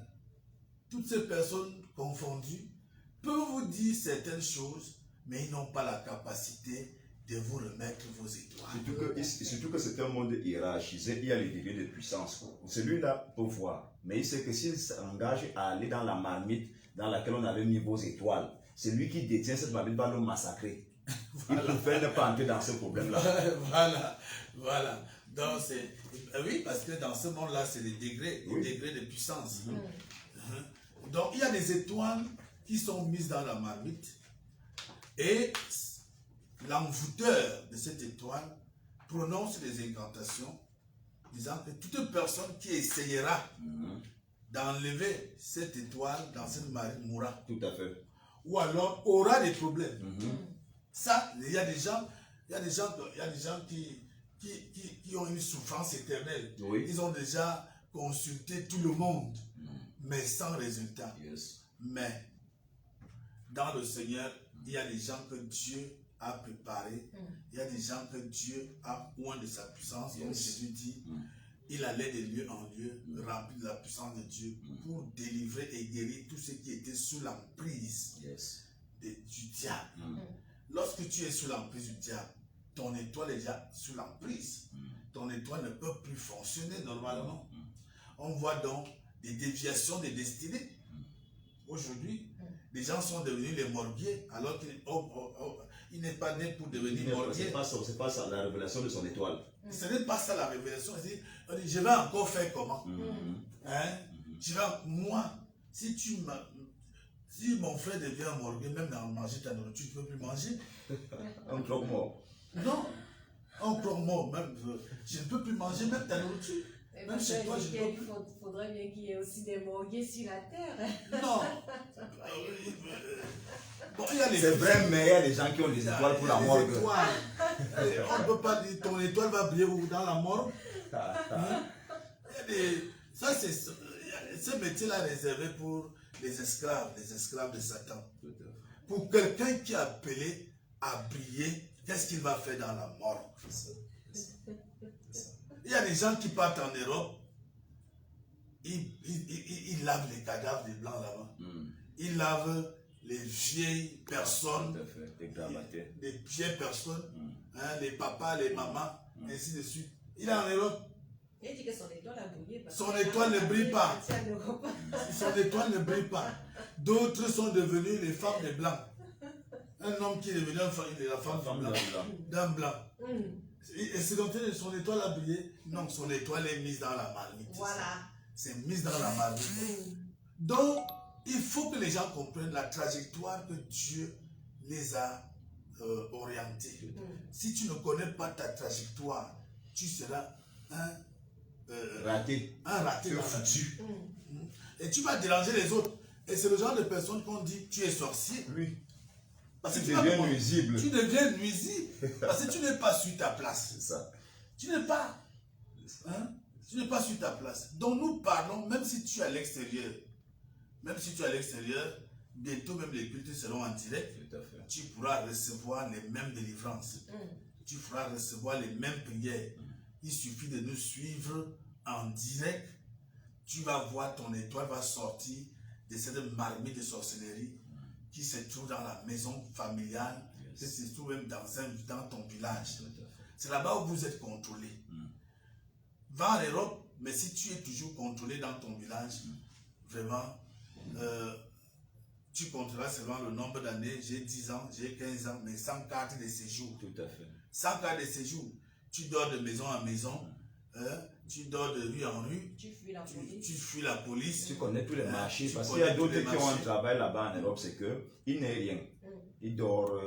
S2: toutes ces personnes confondues, peuvent vous dire certaines choses, mais ils n'ont pas la capacité de vous remettre vos étoiles.
S4: Surtout que c'est un monde hiérarchisé, il y a les degrés de puissance. Celui-là peut voir, mais il sait que s'il s'engage à aller dans la marmite dans laquelle on avait mis vos étoiles, celui qui détient cette marmite va le massacrer. Voilà. Il préfère ne pas entrer dans ce problème-là.
S2: Voilà. Donc oui, parce que dans ce monde-là, c'est les degrés de puissance. Donc il y a des étoiles qui sont mises dans la marmite et l'envoûteur de cette étoile prononce des incantations disant que toute personne qui essayera d'enlever cette étoile dans cette marmite mourra.
S4: Tout à fait.
S2: Ou alors aura des problèmes. Ça, il y a des gens qui ont une souffrance éternelle.
S4: Oui.
S2: Ils ont déjà consulté tout le monde, mais sans résultat. Mais dans le Seigneur, il y a des gens que Dieu a préparés. Il y a des gens que Dieu a oint de sa puissance. Comme Jésus dit, il allait de lieu en lieu, rempli de la puissance de Dieu, pour délivrer et guérir tous ceux qui étaient sous l'emprise du diable. Lorsque tu es sous l'emprise du diable, ton étoile est déjà sous l'emprise. Ton étoile ne peut plus fonctionner normalement. On voit donc des déviations de destinée. Aujourd'hui, les gens sont devenus les morguiers, alors qu'il n'est pas né pour devenir morguier.
S4: C'est pas ça la révélation de son étoile.
S2: Ce n'est pas ça la révélation. On dit, je vais encore faire comment? Moi, si mon frère devient morguer, même dans manger ta nourriture, tu ne peux plus manger.
S4: Un croque-mort.
S2: Non, un croque-mort, même. Je ne peux plus manger même ta nourriture.
S1: Mais
S2: Même chez toi, je
S1: il
S2: peux...
S1: faudrait bien qu'il y ait aussi des morgues sur la terre.
S2: Non. Bon, il y a les...
S4: C'est vrai, mais il y a des gens qui ont des étoiles pour la morgue.
S2: On ne peut pas dire ton étoile va briller dans la morgue. Hein? Il y a des... Ça, c'est... Ce métier-là réservé pour les esclaves de Satan. Pour quelqu'un qui est appelé à briller, qu'est-ce qu'il va faire dans la morgue? Il y a des gens qui partent en Europe, ils lavent les cadavres des blancs là-bas. Ils lavent les vieilles personnes, les vieilles personnes, hein, les papas, les mamans, ainsi de suite. Il est en Europe.
S1: Il dit que son étoile a brillé.
S2: Son étoile ne brille pas. Son étoile ne brille pas. D'autres sont devenus les femmes des blancs. Un homme qui est devenu la femme d'un blanc. Et c'est donc son étoile a brillé. Non, son étoile est mise dans la marmite.
S1: Voilà.
S2: C'est mise dans la marmite. Donc, il faut que les gens comprennent la trajectoire que Dieu les a orientés. Si tu ne connais pas ta trajectoire, tu seras un raté foutu. Et tu vas déranger les autres. Et c'est le genre de personne qu'on dit tu es sorcier.
S4: Oui.
S2: Parce que
S4: tu deviens nuisible.
S2: Tu deviens nuisible. Parce que tu n'es pas sur ta place.
S4: C'est ça.
S2: Tu n'es pas. Hein? Tu n'es pas sur ta place. Donc nous parlons, même si tu es à l'extérieur, bientôt même les cultes seront en direct, tu pourras recevoir les mêmes délivrances. Tu pourras recevoir les mêmes prières. Il suffit de nous suivre en direct. Tu vas voir ton étoile va sortir de cette marmite de sorcellerie qui se trouve dans la maison familiale, qui se trouve même dans ton village. C'est là-bas où vous êtes contrôlé. Va en Europe, mais si tu es toujours contrôlé dans ton village, vraiment, tu contrôleras seulement le nombre d'années. J'ai 10 ans, j'ai 15 ans, mais sans carte de séjour.
S3: Tout à fait.
S2: Sans carte de séjour. Tu dors de maison en maison, tu dors de rue en rue, tu fuis la police.
S4: Tu connais tous les marchés, parce qu'il y a d'autres qui ont un travail là-bas en Europe, c'est qu'il n'est rien. Ils dorment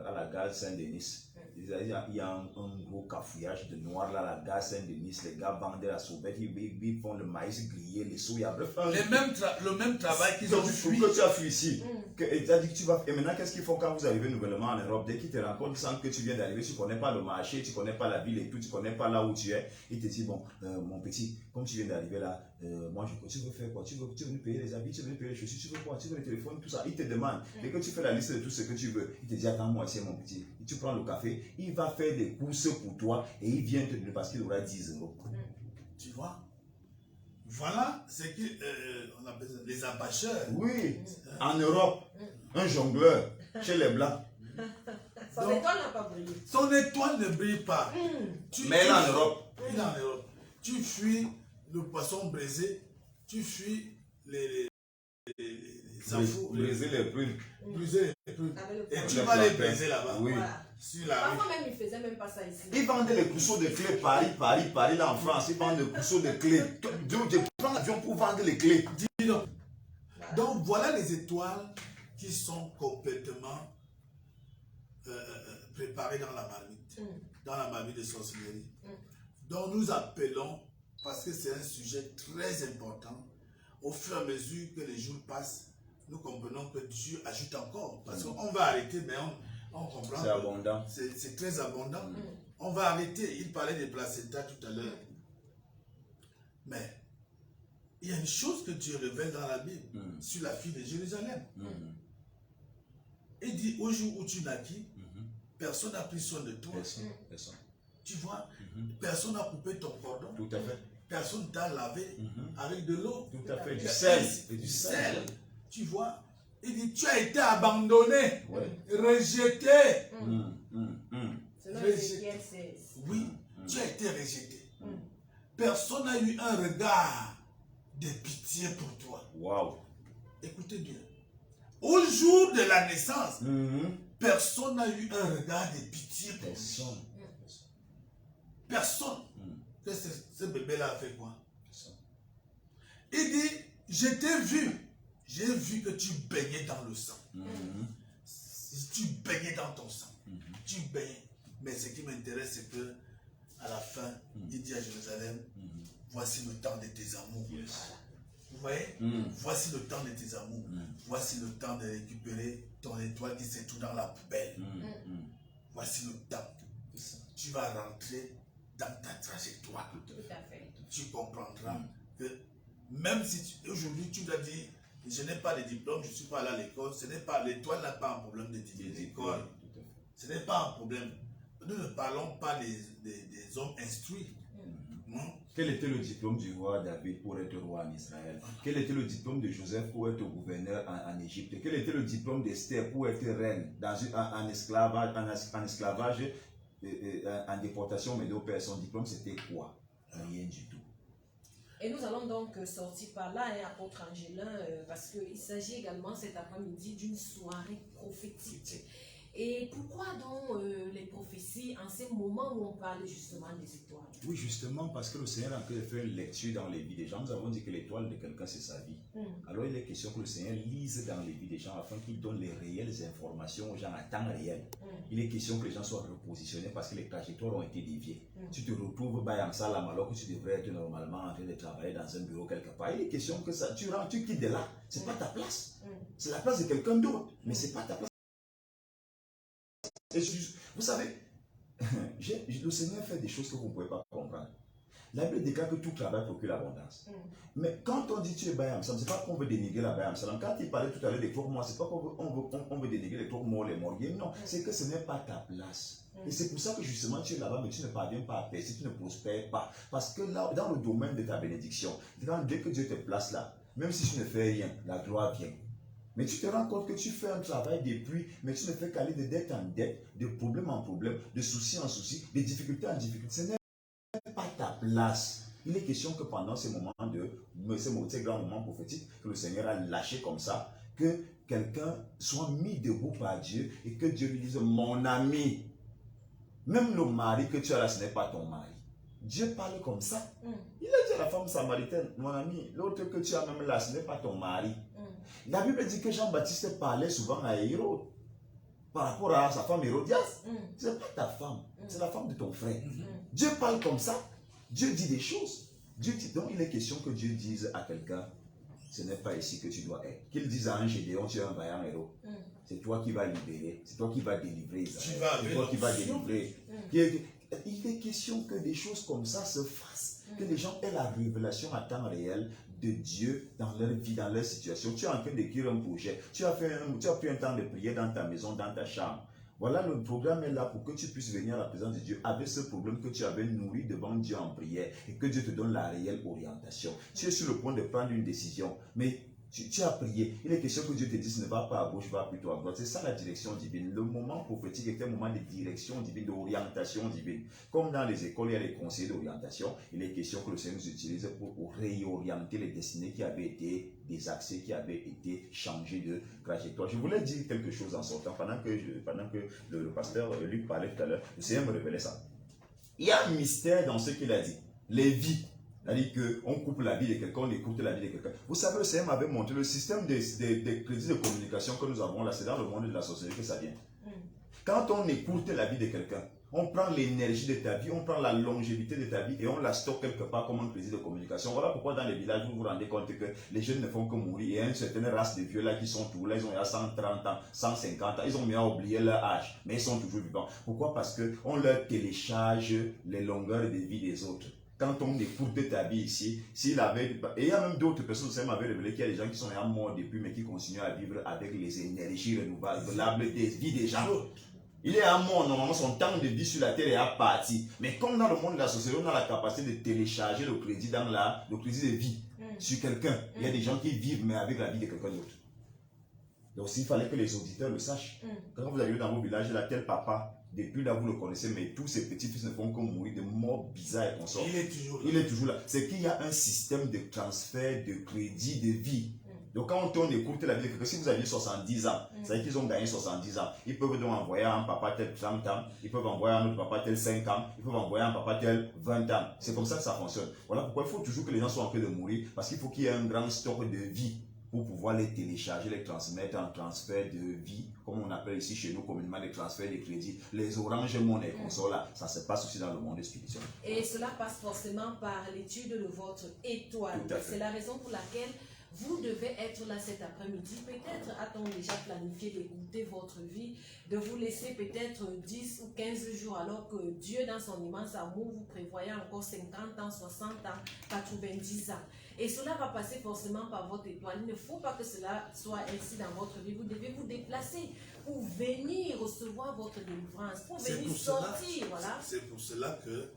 S4: à la gare Saint-Denis. Il y a un gros cafouillage de noirs là, la gare Saint-Denis. Les gars vendent la sauvette, ils font le maïs grillé, les soya. Bref,
S2: le même travail qu'ils ont fui.
S4: Que tu as fui ici. Et tu as dit que tu vas. Et maintenant, qu'est-ce qu'ils font quand vous arrivez nouvellement en Europe? Dès qu'ils te rencontrent, ils sentent que tu viens d'arriver, tu ne connais pas le marché, tu ne connais pas la ville et tout, tu ne connais pas là où tu es. Ils te disent, bon, mon petit, comme tu viens d'arriver là, moi, tu veux faire quoi? Tu veux venir payer les habits, tu veux venir payer les chaussures, tu veux quoi? Tu veux le téléphone, tout ça. Ils te demandent. Dès que tu fais la liste de tout ce que tu veux, ils te disent, attends-moi ici, mon petit. Et tu prends le café, il va faire des courses pour toi et il vient te donner parce qu'il aura 10 euros.
S2: Tu vois? Voilà ce qu'on appelle les abacheurs.
S4: Oui, en Europe, un jongleur chez les Blancs.
S1: Son étoile n'a pas brillé.
S2: Son étoile ne brille pas.
S4: Mais elle est en Europe.
S2: Il est en Europe. Tu fuis le poisson braisé, tu fuis les infos.
S4: Briser les prunes.
S2: Briser les prunes. Et tu
S4: Le
S2: vas les
S4: plantain.
S2: briser là-bas.
S4: Oui.
S1: Voilà.
S2: Sur la rue.
S1: Parfois même, ils ne faisaient même pas ça ici.
S4: Ils vendaient les cousseaux de clés Paris, là en France. Ils vendent des cousseaux de clés. Je prends l'avion pour vendre les clés.
S2: Dis donc. Donc voilà les étoiles qui sont complètement préparées dans la marmite de sorcellerie. Donc nous appelons, parce que c'est un sujet très important, au fur et à mesure que les jours passent, nous comprenons que Dieu ajoute encore. Parce qu'on va arrêter, mais on comprend.
S4: C'est abondant.
S2: C'est très abondant. On va arrêter. Il parlait des placentas tout à l'heure. Mais il y a une chose que Dieu révèle dans la Bible sur la fille de Jérusalem. Il dit, au jour où tu naquis, personne n'a pris soin de toi.
S4: Personne.
S2: Tu vois, personne n'a coupé ton cordon.
S4: Tout à fait.
S2: Personne t'a lavé avec de l'eau.
S4: Tout à fait. Du sel.
S2: Et du sel. Tu vois, il dit, tu as été abandonné, rejeté.
S1: C'est dans Ézéchiel 16.
S2: Oui, tu as été rejeté. Personne n'a eu un regard de pitié pour toi.
S4: Waouh.
S2: Écoutez bien. Au jour de la naissance, personne n'a eu un regard de pitié pour toi. Personne. Que ce bébé-là a fait quoi? Il dit, je t'ai vu. J'ai vu que tu baignais dans le sang. Tu baignais dans ton sang. Tu baignais. Mais ce qui m'intéresse, c'est que à la fin, il dit à Jérusalem, voici le temps de tes amours. Vous voyez? Voici le temps de tes amours. Voici le temps de récupérer ton étoile qui se trouve dans la poubelle. Voici le temps. Tu vas rentrer dans ta trajectoire.
S1: Tout à fait.
S2: Tu comprendras que même si aujourd'hui tu dois dire, je n'ai pas de diplôme, je ne suis pas allé à l'école, ce n'est pas l'étoile n'a pas un problème d'école. Ce n'est pas un problème. Nous ne parlons pas des hommes instruits.
S4: Quel était le diplôme du roi David pour être roi en Israël? Quel était le diplôme de Joseph pour être gouverneur en Égypte? Quel était le diplôme d'Esther pour être reine en esclavage, en déportation médo-père? Son diplôme c'était quoi? Rien du tout.
S1: Et nous allons donc sortir par là, apôtre Angelin, parce qu'il s'agit également cet après-midi d'une soirée prophétique. Et pourquoi donc les prophéties en ces moments où on parle justement des étoiles?
S4: Oui, justement, parce que le Seigneur a fait une lecture dans les vies des gens. Nous avons dit que l'étoile de quelqu'un, c'est sa vie. Alors, il est question que le Seigneur lise dans les vies des gens afin qu'il donne les réelles informations aux gens à temps réel. Il est question que les gens soient repositionnés parce que les trajectoires ont été déviées. Tu te retrouves en salle alors que tu devrais être normalement en train de travailler dans un bureau quelque part. Il est question que ça, tu quittes de là. Ce n'est pas ta place. C'est la place de quelqu'un d'autre, mais ce n'est pas ta place. Vous savez, le Seigneur fait des choses que vous ne pouvez pas comprendre. La Bible déclare que tout travail procure l'abondance. Mais quand on dit tu es Bayam Salam, ce n'est pas qu'on veut dénigrer la Bayam Salam. Quand il parlait tout à l'heure des croque-morts, ce n'est pas qu'on veut dénigrer les croque-morts, les morgues. Non, c'est que ce n'est pas ta place. Et c'est pour ça que justement tu es là-bas, mais tu ne parviens pas à percer, tu ne prospères pas. Parce que là, dans le domaine de ta bénédiction, dès que Dieu te place là, même si tu ne fais rien, la gloire vient. Mais tu te rends compte que tu fais un travail depuis, mais tu ne fais qu'aller de dette en dette, de problème en problème, de souci en souci, de difficulté en difficulté. Ce n'est pas ta place. Il est question que pendant ces moments ces grands moments prophétiques que le Seigneur a lâché comme ça, que quelqu'un soit mis debout par Dieu et que Dieu lui dise, mon ami, même le mari que tu as là, ce n'est pas ton mari. Dieu parle comme ça. Il a dit à la femme samaritaine, mon ami, l'autre que tu as même là, ce n'est pas ton mari. La Bible dit que Jean-Baptiste parlait souvent à Hérode par rapport à sa femme Hérodias. Ce n'est pas ta femme, c'est la femme de ton frère. Dieu parle comme ça. Dieu dit des choses. Donc il est question que Dieu dise à quelqu'un, ce n'est pas ici que tu dois être. Qu'il dise à un Gédéon, tu es un vaillant héros. C'est toi qui vas libérer, c'est toi qui vas délivrer Israël. C'est toi qui vas délivrer. Il est question que des choses comme ça se fassent. Que les gens aient la révélation à temps réel de Dieu dans leur vie, dans leur situation. Tu es en train d'écrire un projet. Tu as pris un temps de prière dans ta maison, dans ta chambre. Voilà, le programme est là pour que tu puisses venir à la présence de Dieu avec ce problème que tu avais nourri devant Dieu en prière et que Dieu te donne la réelle orientation. Tu es sur le point de prendre une décision, mais tu as prié. Il est question que Dieu te dise ne va pas à gauche, va plutôt à droite. C'est ça la direction divine. Le moment prophétique est un moment de direction divine, d'orientation divine. Comme dans les écoles, il y a les conseillers d'orientation. Il est question que le Seigneur nous utilise pour réorienter les destinées qui avaient été désaxées, qui avaient été changées de trajectoire. Je voulais dire quelque chose en sortant, pendant que le pasteur Luc parlait tout à l'heure. Le Seigneur me révélait ça. Il y a un mystère dans ce qu'il a dit. Les vies. C'est-à-dire qu'on coupe la vie de quelqu'un, on écoute la vie de quelqu'un. Vous savez, le Seigneur m'avait montré le système des crédits de communication que nous avons là, c'est dans le monde de la sorcellerie que ça vient. Quand on écoute la vie de quelqu'un, on prend l'énergie de ta vie, on prend la longévité de ta vie et on la stocke quelque part comme un crédit de communication. Voilà pourquoi dans les villages, vous vous rendez compte que les jeunes ne font que mourir. Et il y a une certaine race de vieux là qui sont toujours là, ils ont 130 ans, 150 ans, ils ont bien oublié leur âge, mais ils sont toujours vivants. Pourquoi? Parce qu'on leur télécharge les longueurs de vie des autres. Quand on écoute ta vie ici, s'il avait... Et il y a même d'autres personnes, ça m'avait révélé qu'il y a des gens qui sont morts depuis, mais qui continuent à vivre avec les énergies renouvelables des vies des gens. Il est mort, normalement, son temps de vie sur la terre est à partir. Mais comme dans le monde de la société, on a la capacité de télécharger le crédit le crédit de vie sur quelqu'un. Il y a des gens qui vivent, mais avec la vie de quelqu'un d'autre. Donc, s'il fallait que les auditeurs le sachent, quand vous arrivez dans vos villages, là, tel papa, depuis là, vous le connaissez, mais tous ces petits-fils ne font que mourir de morts bizarres et consorts. Il est toujours là. C'est qu'il y a un système de transfert de crédit de vie. Donc, quand on écoute la vie de quelqu'un, si vous aviez 70 ans, c'est-à-dire qu'ils ont gagné 70 ans, ils peuvent donc envoyer un papa tel 30 ans, ils peuvent envoyer un autre papa tel 5 ans, ils peuvent envoyer un papa tel 20 ans. C'est comme ça que ça fonctionne. Voilà pourquoi il faut toujours que les gens soient en train de mourir, parce qu'il faut qu'il y ait un grand stock de vie pour pouvoir les télécharger, les transmettre en transfert de vie, comme on appelle ici chez nous communément les transferts de crédit. Les Orange Money, consorts là, ça se passe aussi dans le monde spirituel.
S1: Et cela passe forcément par l'étude de votre étoile. C'est la raison pour laquelle vous devez être là cet après-midi. Peut-être a-t-on déjà planifié d'écouter votre vie, de vous laisser peut-être 10 ou 15 jours, alors que Dieu, dans son immense amour, vous prévoyait encore 50 ans, 60 ans, 90 ans. Et cela va passer forcément par votre étoile. Il ne faut pas que cela soit ainsi dans votre vie. Vous devez vous déplacer pour venir recevoir votre délivrance, pour venir sortir. Voilà.
S2: C'est pour cela que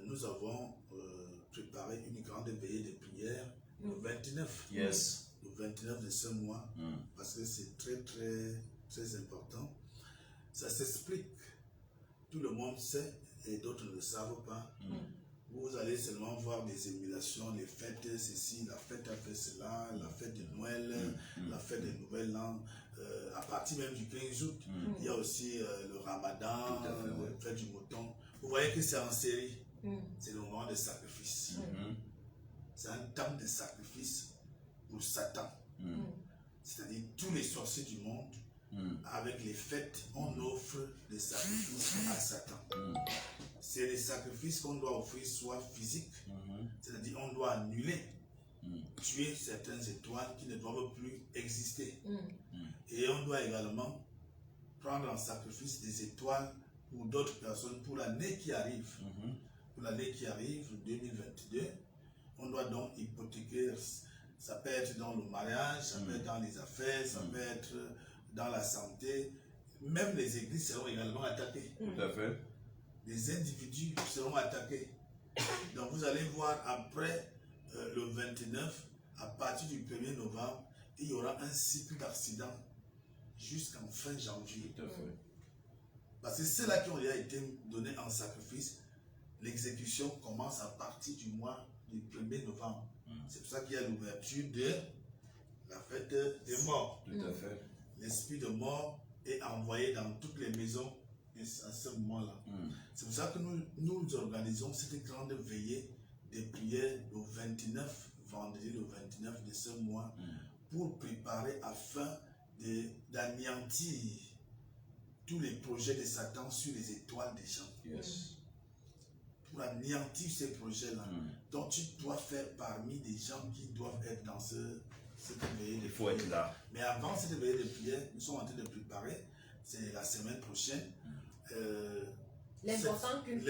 S2: nous avons préparé une grande veillée de prière le 29.
S4: Yes.
S2: Le 29 de ce mois, parce que c'est très, très, très important. Ça s'explique. Tout le monde sait et d'autres ne le savent pas. Vous allez seulement voir des émulations, les fêtes, ceci, la fête a fait cela, la fête de Noël, la fête de Nouvel An. À partir même du 15 août, il y a aussi le Ramadan, la fête du mouton. Vous voyez que c'est en série. C'est le moment de sacrifice. C'est un temps de sacrifice pour Satan. C'est-à-dire tous les sorciers du monde, avec les fêtes, on offre des sacrifices à Satan. C'est des sacrifices qu'on doit offrir soit physiques, c'est-à-dire on doit annuler, tuer certaines étoiles qui ne doivent plus exister. Et on doit également prendre en sacrifice des étoiles pour d'autres personnes pour l'année qui arrive. Pour l'année qui arrive, 2022, on doit donc hypothéquer. Ça peut être dans le mariage, ça peut être dans les affaires, ça peut être dans la santé. Même les églises seront également attaquées.
S4: Tout à fait.
S2: Les individus seront attaqués. Donc vous allez voir après le 29, à partir du 1er novembre, il y aura un cycle d'accidents jusqu'en fin janvier.
S4: Tout à fait.
S2: Parce que ceux-là qui ont déjà été donnés en sacrifice, l'exécution commence à partir du mois du 1er novembre. C'est pour ça qu'il y a l'ouverture de la fête des morts.
S4: Tout à fait.
S2: L'esprit de mort est envoyé dans toutes les maisons à ce moment-là. C'est pour ça que nous organisons cette grande veillée de prières le 29, vendredi le 29 de ce mois, pour préparer afin d'anéantir tous les projets de Satan sur les étoiles des gens. Pour anéantir ces projets-là. Donc tu dois faire parmi des gens qui doivent être dans cette veillée de prière.
S4: Il faut être là.
S2: Mais avant cette veillée de prière, nous sommes en train de préparer, c'est la semaine prochaine,
S1: l'important culte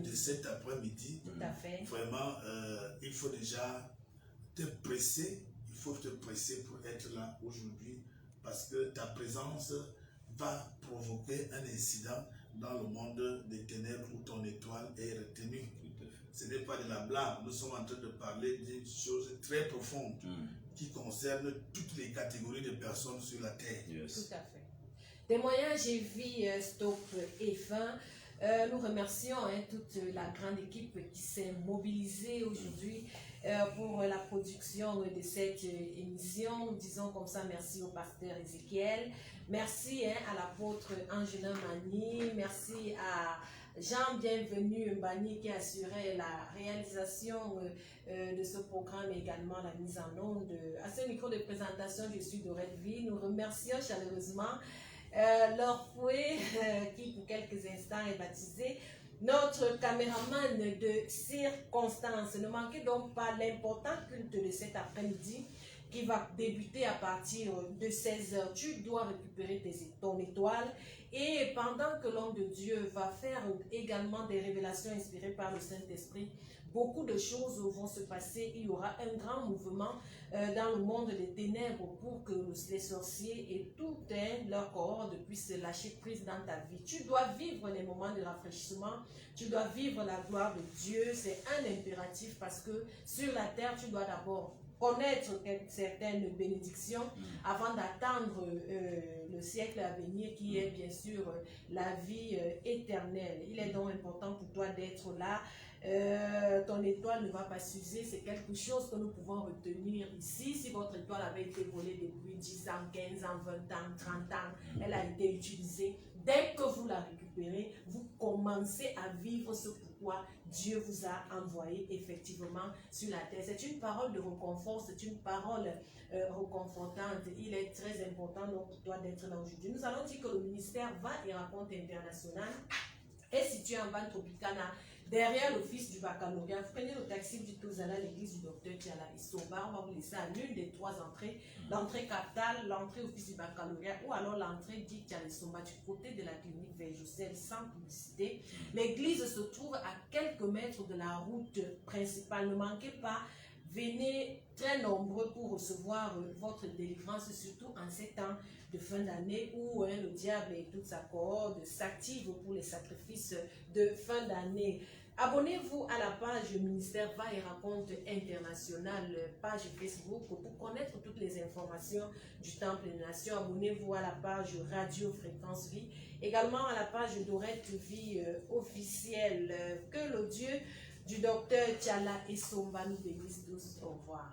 S2: de cet après-midi.
S1: Tout à fait.
S2: Vraiment, il faut déjà te presser, il faut te presser pour être là aujourd'hui, parce que ta présence va provoquer un incident dans le monde des ténèbres où ton étoile est retenue. Ce n'est pas de la blague, nous sommes en train de parler d'une chose très profonde qui concerne toutes les catégories de personnes sur la terre.
S1: Tout à fait. Témoignage et vie, stop et fin. Nous remercions toute la grande équipe qui s'est mobilisée aujourd'hui pour la production de cette émission. Nous disons comme ça merci au pasteur Ézéchiel, merci à l'apôtre Angela Mani, merci à Jean Bienvenu Mbani qui assurait la réalisation de ce programme et également la mise en onde. À ce micro de présentation, je suis Dorette Vie. Nous remercions chaleureusement Laure Fouet qui pour quelques instants est baptisé notre caméraman de circonstance. Ne manquez donc pas l'important culte de cet après-midi qui va débuter à partir de 16h. Tu dois récupérer ton étoile et pendant que l'homme de Dieu va faire également des révélations inspirées par le Saint-Esprit, beaucoup de choses vont se passer. Il y aura un grand mouvement dans le monde des ténèbres pour que les sorciers et tout leur cohorte puissent lâcher prise dans ta vie. Tu dois vivre les moments de rafraîchissement, tu dois vivre la gloire de Dieu. C'est un impératif parce que sur la terre, tu dois d'abord connaître certaines bénédictions avant d'attendre le siècle à venir qui est bien sûr la vie éternelle. Il est donc important pour toi d'être là. Ton étoile ne va pas s'user, c'est quelque chose que nous pouvons retenir ici. Si votre étoile avait été volée depuis 10 ans, 15 ans, 20 ans, 30 ans, elle a été utilisée. Dès que vous la récupérez, vous commencez commencer à vivre ce pourquoi Dieu vous a envoyé effectivement sur la terre. C'est une parole de réconfort, c'est une parole réconfortante. Il est très important donc pour toi d'être là aujourd'hui. Nous allons dire que le ministère Va et Raconte International est situé en bas Tropicana, derrière l'office du baccalauréat. Vous prenez le taxi, vous dites que vous allez à l'église du docteur Tiala Issoba. On va vous laisser à l'une des trois entrées. L'entrée capitale, l'entrée office du baccalauréat ou alors l'entrée dit Tiala Issoba du côté de la clinique Verjocel sans publicité. L'église se trouve à quelques mètres de la route principale. Ne manquez pas. Venez très nombreux pour recevoir votre délivrance, surtout en ces temps de fin d'année où le diable et toute sa cohorte s'activent pour les sacrifices de fin d'année. Abonnez-vous à la page Ministère Va et Raconte International, page Facebook, pour connaître toutes les informations du Temple des Nations. Abonnez-vous à la page Radio Fréquence Vie, également à la page Dorette Vie officielle. Que le Dieu du docteur Tiala Issoba nous bénisse tous. Au revoir.